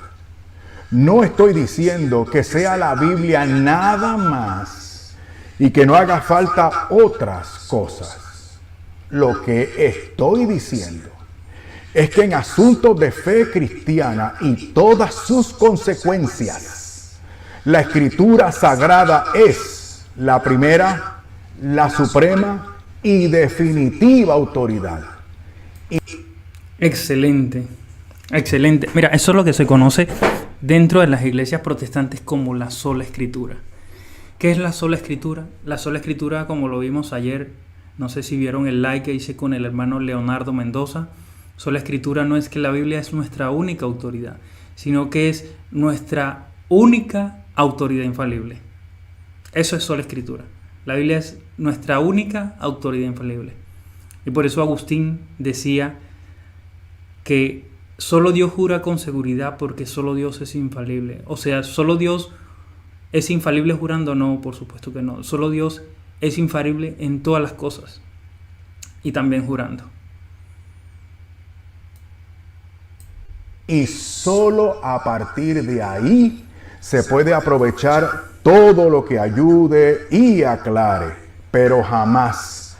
no estoy diciendo que sea la Biblia nada más y que no haga falta otras cosas. Lo que estoy diciendo es que en asuntos de fe cristiana y todas sus consecuencias, la Escritura Sagrada es la primera, la suprema y definitiva autoridad. Excelente, excelente. Mira, eso es lo que se conoce dentro de las iglesias protestantes como la sola escritura. ¿Qué es la sola escritura? La sola escritura, como lo vimos ayer, no sé si vieron el like que hice con el hermano Leonardo Mendoza. Sola escritura no es que la Biblia es nuestra única autoridad, sino que es nuestra única autoridad infalible. Eso es sola escritura. La Biblia es nuestra única autoridad infalible. Y por eso Agustín decía que solo Dios jura con seguridad porque solo Dios es infalible. O sea, solo Dios es infalible jurando, no, por supuesto que no. Solo Dios es infalible en todas las cosas y también jurando. Y solo a partir de ahí se puede aprovechar todo lo que ayude y aclare, pero jamás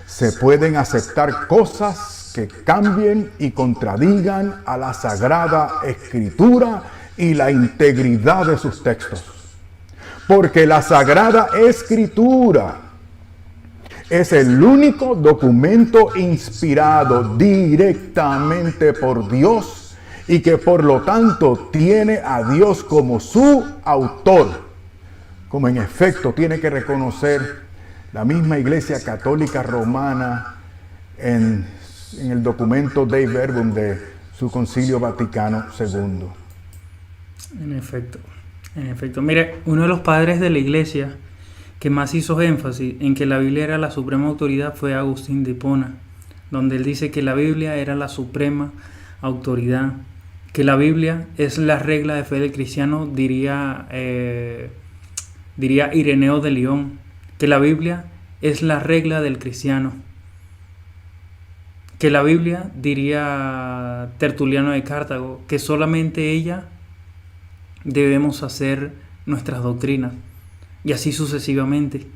se pueden aceptar cosas que cambien y contradigan a la Sagrada Escritura y la integridad de sus textos. Porque la Sagrada Escritura es el único documento inspirado directamente por Dios y que por lo tanto tiene a Dios como su autor, como en efecto tiene que reconocer la misma Iglesia Católica Romana en el documento Dei Verbum de su Concilio Vaticano II. En efecto. Mire, uno de los padres de la Iglesia que más hizo énfasis en que la Biblia era la suprema autoridad fue Agustín de Hipona, donde él dice que la Biblia era la suprema autoridad, que la Biblia es la regla de fe del cristiano, diría Ireneo de León, que la Biblia es la regla del cristiano, que la Biblia, diría Tertuliano de Cartago, que solamente ella debemos hacer nuestras doctrinas, y así sucesivamente.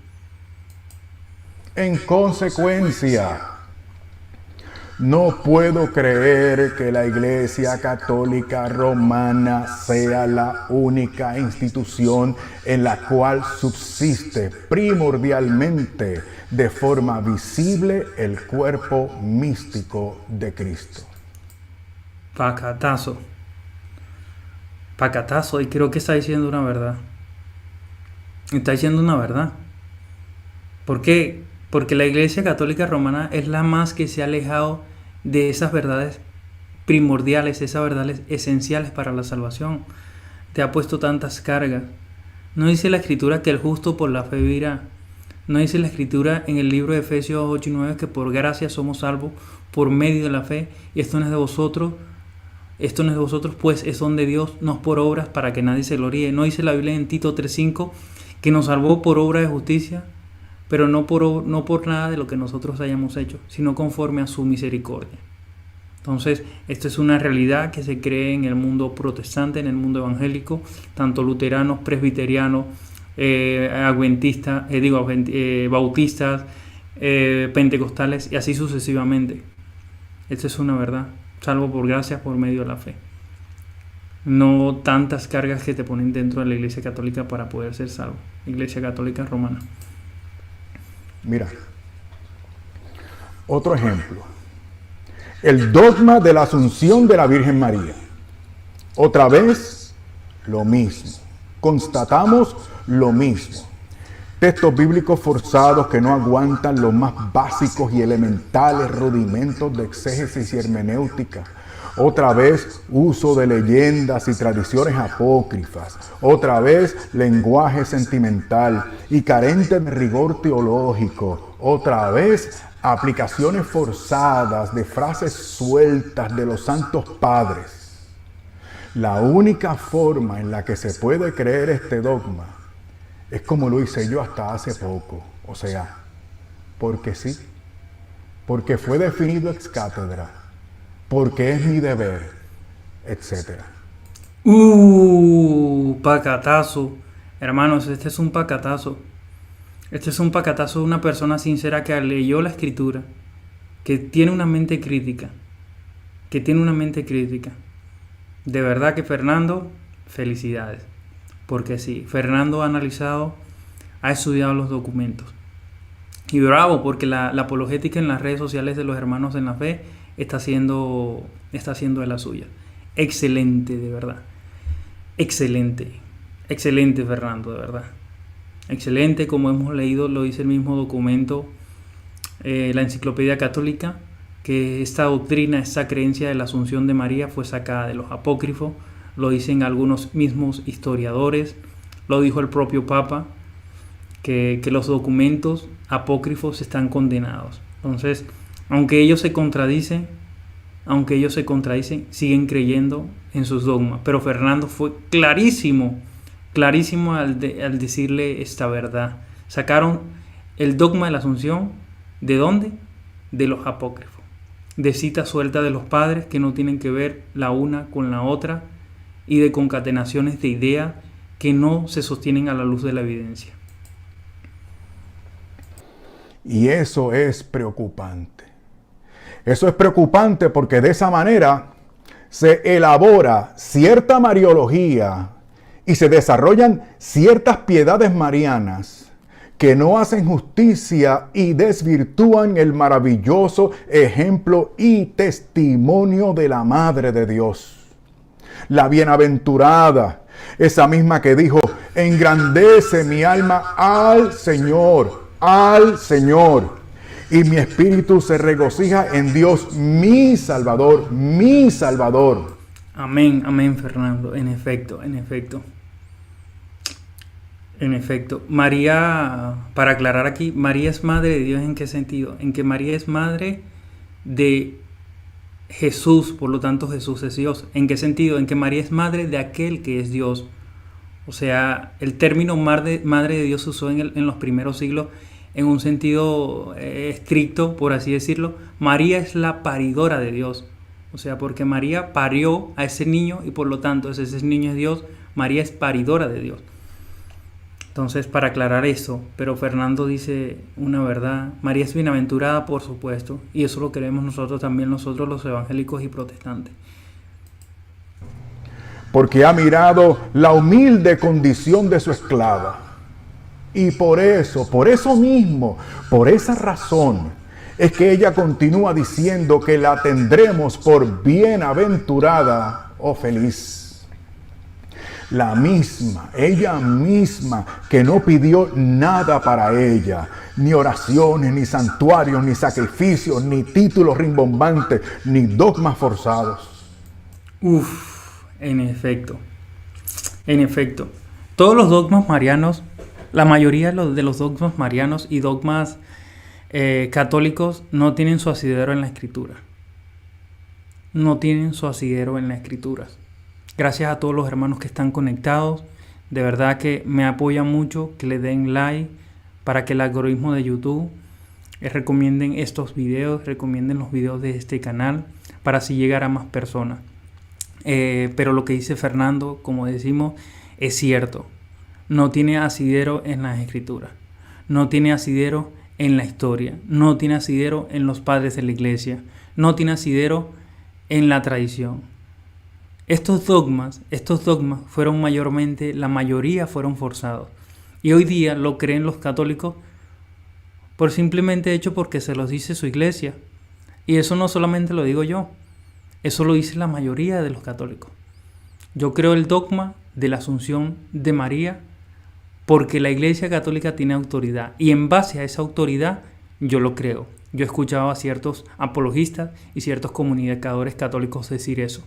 En consecuencia, no puedo creer que la Iglesia Católica Romana sea la única institución en la cual subsiste primordialmente de forma visible el cuerpo místico de Cristo. Pacatazo, y creo que está diciendo una verdad. Está diciendo una verdad. ¿Por qué? Porque la Iglesia Católica Romana es la más que se ha alejado de esas verdades primordiales, esas verdades esenciales para la salvación. Te ha puesto tantas cargas. No dice la Escritura que el justo por la fe vivirá. No dice la Escritura en el libro de Efesios 8 y 9 que por gracia somos salvos por medio de la fe. Y esto no es de vosotros, pues es don de Dios, no es por obras para que nadie se gloríe. No dice la Biblia en Tito 3:5 que nos salvó por obra de justicia, pero no por nada de lo que nosotros hayamos hecho, sino conforme a su misericordia. Entonces, esto es una realidad que se cree en el mundo protestante, en el mundo evangélico, tanto luteranos, presbiterianos, bautistas, pentecostales y así sucesivamente. Esto es una verdad, salvo por gracia por medio de la fe. No tantas cargas que te ponen dentro de la Iglesia Católica para poder ser salvo. Iglesia Católica Romana. Mira, Otro ejemplo, el dogma de la Asunción de la Virgen María. Otra vez, lo mismo. Constatamos lo mismo. Textos bíblicos forzados que no aguantan los más básicos y elementales rudimentos de exégesis y hermenéutica. Otra vez, uso de leyendas y tradiciones apócrifas. Otra vez, lenguaje sentimental y carente de rigor teológico. Otra vez, aplicaciones forzadas de frases sueltas de los santos padres. La única forma en la que se puede creer este dogma es como lo hice yo hasta hace poco, o sea, porque sí, porque fue definido ex cátedra, porque es mi deber, etc. Pacatazo. Hermanos, este es un pacatazo. Este es un pacatazo de una persona sincera que leyó la escritura, que tiene una mente crítica, De verdad que Fernando, felicidades. Porque sí, Fernando ha analizado, ha estudiado los documentos. Y bravo, porque la apologética en las redes sociales de los hermanos en la fe está haciendo de la suya. Excelente, de verdad. Excelente, Fernando, de verdad. Excelente, como hemos leído, lo dice el mismo documento, la Enciclopedia Católica, que esta doctrina, esta creencia de la Asunción de María fue sacada de los apócrifos. Lo dicen algunos mismos historiadores, lo dijo el propio Papa, que los documentos apócrifos están condenados. Entonces, aunque ellos se contradicen, siguen creyendo en sus dogmas. Pero Fernando fue clarísimo al decirle esta verdad. Sacaron el dogma de la Asunción, ¿de dónde? De los apócrifos. De citas sueltas de los padres que no tienen que ver la una con la otra, y de concatenaciones de ideas que no se sostienen a la luz de la evidencia. Y eso es preocupante. Eso es preocupante porque de esa manera se elabora cierta mariología y se desarrollan ciertas piedades marianas que no hacen justicia y desvirtúan el maravilloso ejemplo y testimonio de la Madre de Dios. La bienaventurada, esa misma que dijo, engrandece mi alma al Señor, y mi espíritu se regocija en Dios, mi Salvador. Amén, Fernando, en efecto. María, para aclarar aquí, María es madre de Dios, ¿en qué sentido? En que María es madre de Jesús, por lo tanto Jesús es Dios. ¿En qué sentido? En que María es madre de aquel que es Dios. O sea, el término madre de Dios se usó en los primeros siglos en un sentido estricto, por así decirlo. María es la paridora de Dios. O sea, porque María parió a ese niño y por lo tanto ese niño es Dios. María es paridora de Dios. Entonces, para aclarar eso, pero Fernando dice una verdad. María es bienaventurada, por supuesto, y eso lo creemos nosotros también, nosotros los evangélicos y protestantes. Porque ha mirado la humilde condición de su esclava. Y por eso mismo, por esa razón, es que ella continúa diciendo que la tendremos por bienaventurada o feliz. Ella misma, que no pidió nada para ella, ni oraciones, ni santuarios, ni sacrificios, ni títulos rimbombantes, ni dogmas forzados. En efecto. Todos los dogmas marianos, la mayoría de los dogmas marianos y dogmas católicos no tienen su asidero en la Escritura. Gracias a todos los hermanos que están conectados. De verdad que me apoya mucho que le den like para que el algoritmo de YouTube recomienden estos videos, recomienden los videos de este canal para así llegar a más personas. Pero lo que dice Fernando, como decimos, es cierto. No tiene asidero en las Escrituras. No tiene asidero en la historia. No tiene asidero en los padres de la iglesia. No tiene asidero en la tradición. Estos dogmas fueron la mayoría fueron forzados. Y hoy día lo creen los católicos por simplemente hecho porque se los dice su iglesia. Y eso no solamente lo digo yo, eso lo dice la mayoría de los católicos. Yo creo el dogma de la Asunción de María porque la Iglesia Católica tiene autoridad y en base a esa autoridad yo lo creo. Yo he escuchado a ciertos apologistas y ciertos comunicadores católicos decir eso.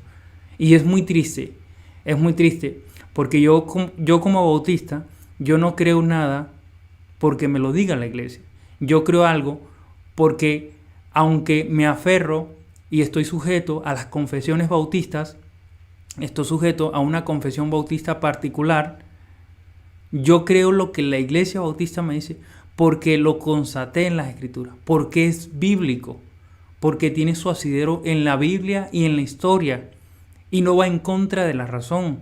Y es muy triste porque yo como bautista, yo no creo nada porque me lo diga la Iglesia. Yo creo algo porque aunque me aferro y estoy sujeto a las confesiones bautistas, estoy sujeto a una confesión bautista particular, yo creo lo que la Iglesia Bautista me dice porque lo constaté en las Escrituras, porque es bíblico, porque tiene su asidero en la Biblia y en la historia y no va en contra de la razón.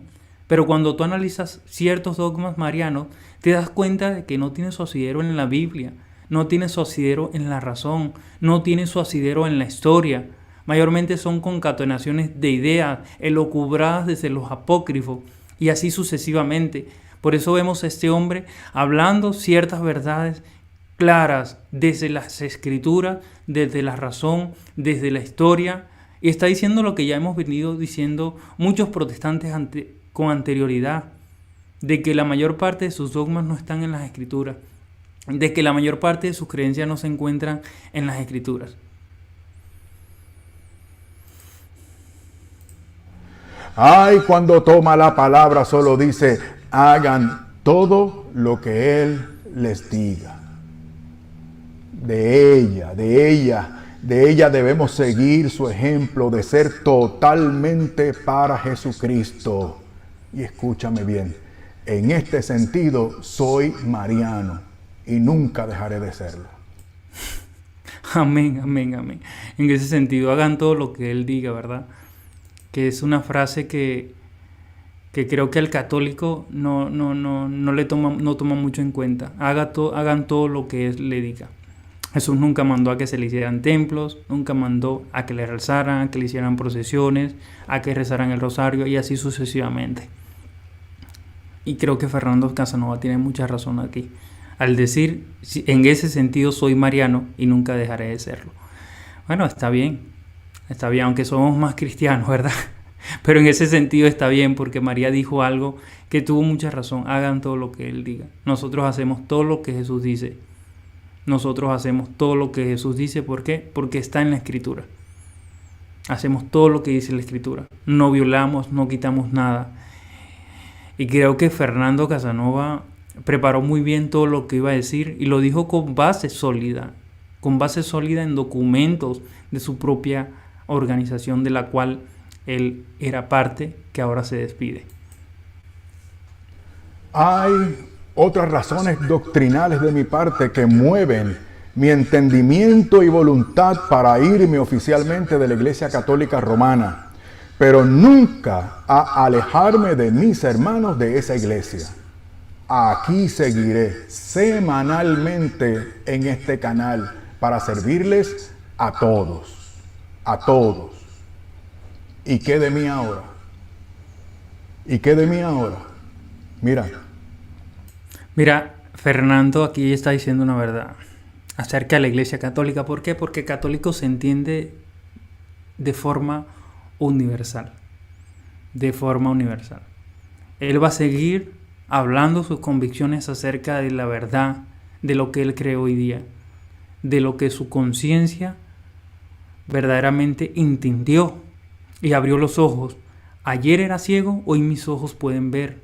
Pero cuando tú analizas ciertos dogmas marianos, te das cuenta de que no tiene su asidero en la Biblia, no tiene su asidero en la razón, no tiene su asidero en la historia. Mayormente son concatenaciones de ideas elucubradas desde los apócrifos y así sucesivamente. Por eso vemos a este hombre hablando ciertas verdades claras desde las Escrituras, desde la razón, desde la historia. Y está diciendo lo que ya hemos venido diciendo muchos protestantes con anterioridad, de que la mayor parte de sus dogmas no están en las Escrituras, de que la mayor parte de sus creencias no se encuentran en las Escrituras. Ay, cuando toma la palabra solo dice, hagan todo lo que Él les diga. De ella debemos seguir su ejemplo de ser totalmente para Jesucristo. Y escúchame bien, en este sentido soy mariano y nunca dejaré de serlo. Amén, amén, amén. En ese sentido, hagan todo lo que Él diga, ¿verdad? Que es una frase que creo que el católico no toma mucho en cuenta. Hagan todo lo que Él le diga. Jesús nunca mandó a que se le hicieran templos, nunca mandó a que le rezaran, a que le hicieran procesiones, a que rezaran el rosario y así sucesivamente. Y creo que Fernando Casanova tiene mucha razón aquí, al decir, en ese sentido soy mariano y nunca dejaré de serlo. Bueno, está bien, aunque somos más cristianos, ¿verdad? Pero en ese sentido está bien porque María dijo algo que tuvo mucha razón. Hagan todo lo que Él diga. Nosotros hacemos todo lo que Jesús dice. ¿Por qué? Porque está en la Escritura. Hacemos todo lo que dice la Escritura. No violamos, no quitamos nada. Y creo que Fernando Casanova preparó muy bien todo lo que iba a decir y lo dijo con base sólida en documentos de su propia organización de la cual él era parte, que ahora se despide. Hay otras razones doctrinales de mi parte que mueven mi entendimiento y voluntad para irme oficialmente de la Iglesia Católica Romana, pero nunca a alejarme de mis hermanos de esa iglesia. Aquí seguiré semanalmente en este canal para servirles a todos. ¿Y qué de mí ahora? Mira, Fernando aquí está diciendo una verdad acerca de la Iglesia Católica. ¿Por qué? Porque católico se entiende de forma universal. Él va a seguir hablando sus convicciones acerca de la verdad, de lo que él cree hoy día, de lo que su conciencia verdaderamente entendió y abrió los ojos. Ayer era ciego, hoy mis ojos pueden ver.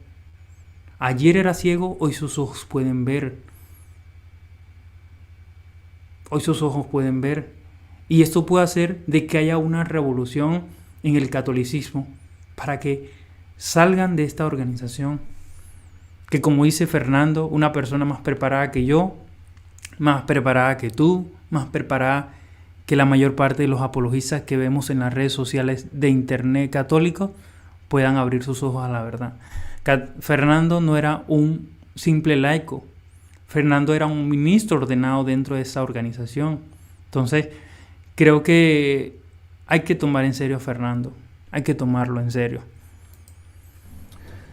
Ayer era ciego, hoy sus ojos pueden ver. Y esto puede hacer de que haya una revolución en el catolicismo para que salgan de esta organización. Que como dice Fernando, una persona más preparada que yo, más preparada que tú, más preparada que la mayor parte de los apologistas que vemos en las redes sociales de internet católico puedan abrir sus ojos a la verdad. Fernando no era un simple laico. Fernando era un ministro ordenado dentro de esa organización. Entonces, creo que hay que tomar en serio a Fernando. Hay que tomarlo en serio.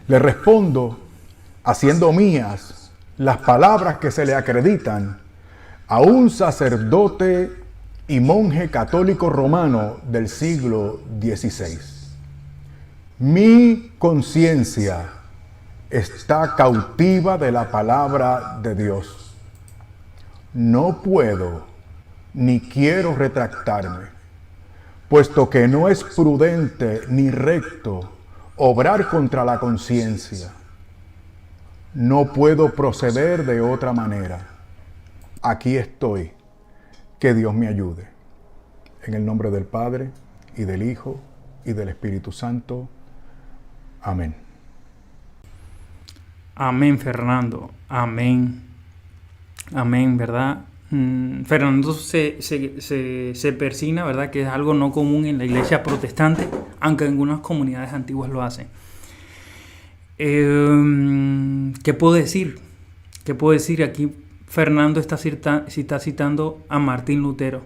Le respondo haciendo mías las palabras que se le acreditan a un sacerdote y monje católico romano del siglo XVI. Mi conciencia está cautiva de la palabra de Dios. No puedo ni quiero retractarme, puesto que no es prudente ni recto obrar contra la conciencia. No puedo proceder de otra manera. Aquí estoy. Que Dios me ayude. En el nombre del Padre, y del Hijo, y del Espíritu Santo. Amén. Amén, Fernando. Amén. Amén, ¿verdad? Fernando se persina, ¿verdad? Que es algo no común en la iglesia protestante, aunque en algunas comunidades antiguas lo hacen. ¿Qué puedo decir? ¿Qué puedo decir? Aquí Fernando está citando a Martín Lutero.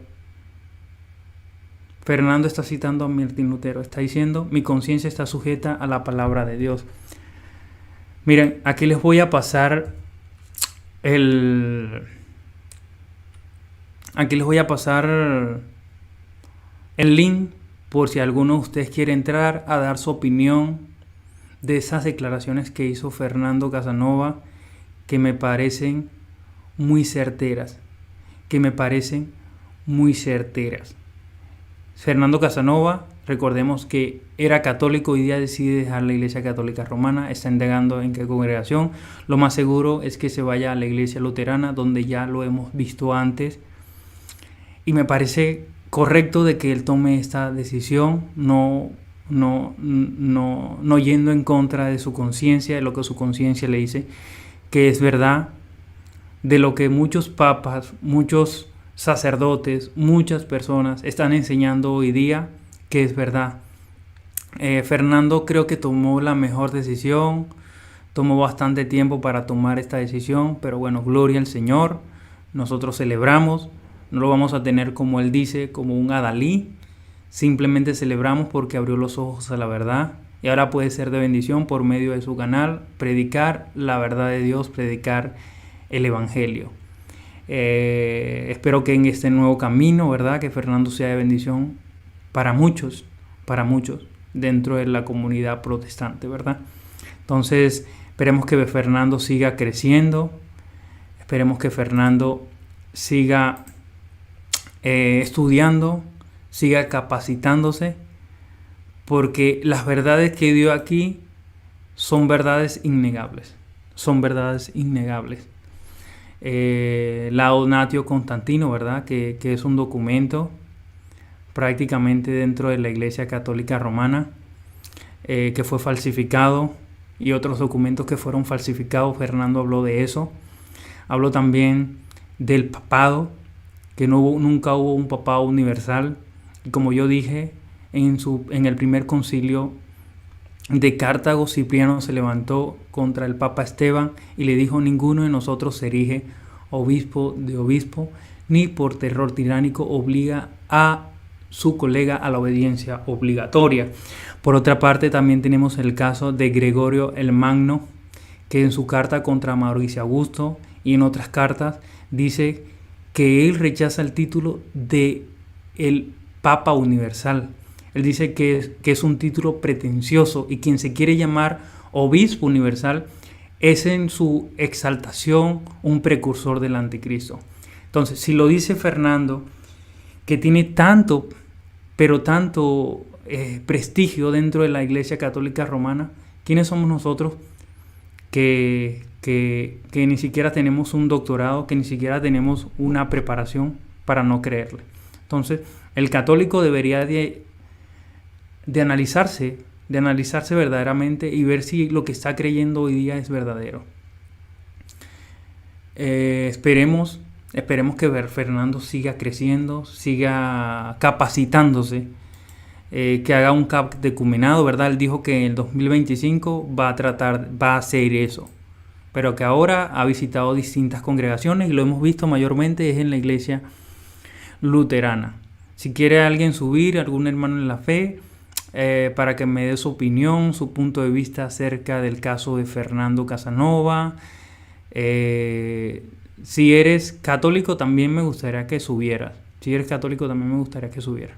Fernando está citando a Martín Lutero. Está diciendo, mi conciencia está sujeta a la palabra de Dios. Miren, aquí les voy a pasar el link por si alguno de ustedes quiere entrar a dar su opinión de esas declaraciones que hizo Fernando Casanova, que me parecen muy certeras. Fernando Casanova, recordemos que era católico, hoy día decide dejar la Iglesia Católica Romana, está indagando en qué congregación. Lo más seguro es que se vaya a la Iglesia Luterana, donde ya lo hemos visto antes. Y me parece correcto de que él tome esta decisión, no yendo en contra de su conciencia, de lo que su conciencia le dice, que es verdad, de lo que muchos papas, muchos sacerdotes, muchas personas están enseñando hoy día, que es verdad. Fernando creo que tomó la mejor decisión, tomó bastante tiempo para tomar esta decisión, pero bueno, gloria al Señor, nosotros celebramos, no lo vamos a tener como él dice, como un adalí, simplemente celebramos porque abrió los ojos a la verdad y ahora puede ser de bendición por medio de su canal, predicar la verdad de Dios, predicar el Evangelio. Espero que en este nuevo camino, ¿verdad? Que Fernando sea de bendición para muchos dentro de la comunidad protestante, ¿verdad? Entonces, esperemos que Fernando siga creciendo, esperemos que Fernando siga estudiando, siga capacitándose, porque las verdades que dio aquí son verdades innegables, Launatio Constantino, ¿verdad? Que es un documento prácticamente dentro de la Iglesia Católica Romana, que fue falsificado, y otros documentos que fueron falsificados. Fernando habló de eso. Habló también del papado, que nunca hubo un papado universal. Y como yo dije, en el primer concilio de Cartago, Cipriano se levantó contra el Papa Esteban y le dijo: ninguno de nosotros se erige obispo de obispo, ni por terror tiránico obliga a su colega a la obediencia obligatoria. Por otra parte, también tenemos el caso de Gregorio el Magno, que en su carta contra Mauricio Augusto y en otras cartas dice que él rechaza el título de el Papa Universal. Él dice que es un título pretencioso, y quien se quiere llamar obispo universal es en su exaltación un precursor del anticristo. Entonces, si lo dice Fernando, que tiene tanto prestigio dentro de la Iglesia Católica Romana, ¿quiénes somos nosotros que ni siquiera tenemos un doctorado, que ni siquiera tenemos una preparación para no creerle? Entonces, el católico debería de analizarse verdaderamente y ver si lo que está creyendo hoy día es verdadero. Esperemos que Fernando siga creciendo, siga capacitándose, que haga un catecumenado, ¿verdad? Él dijo que en el 2025 va a hacer eso, pero que ahora ha visitado distintas congregaciones y lo hemos visto mayormente es en la iglesia luterana. Si quiere alguien subir, algún hermano en la fe, para que me dé su opinión, su punto de vista acerca del caso de Fernando Casanova, Si eres católico, también me gustaría que subieras. Si eres católico, también me gustaría que subieras.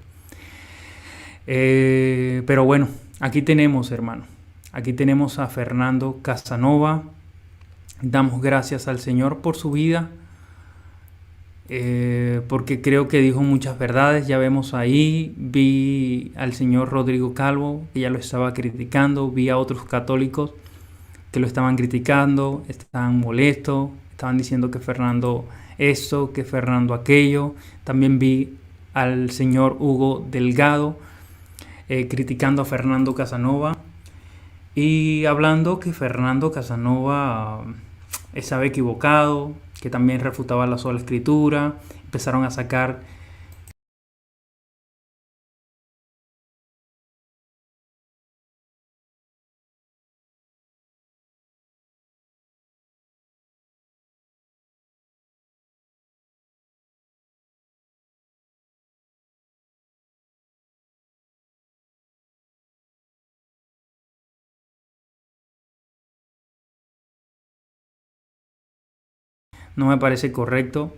Pero bueno, aquí tenemos, hermano. Aquí tenemos a Fernando Casanova. Damos gracias al Señor por su vida. Porque creo que dijo muchas verdades. Ya vemos ahí, vi al señor Rodrigo Calvo, que ya lo estaba criticando, vi a otros católicos que lo estaban criticando, estaban molestos, estaban diciendo que Fernando esto, que Fernando aquello. También vi al señor Hugo Delgado criticando a Fernando Casanova y hablando que Fernando Casanova estaba equivocado, que también refutaba la sola escritura. Empezaron a sacar no me parece correcto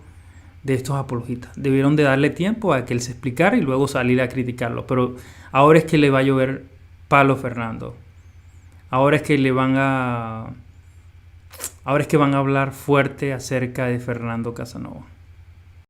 de estos apologistas. Debieron de darle tiempo a que él se explicara y luego salir a criticarlo. Pero ahora es que le va a llover palo a Fernando. Ahora es que le van a... Ahora es que van a hablar fuerte acerca de Fernando Casanova.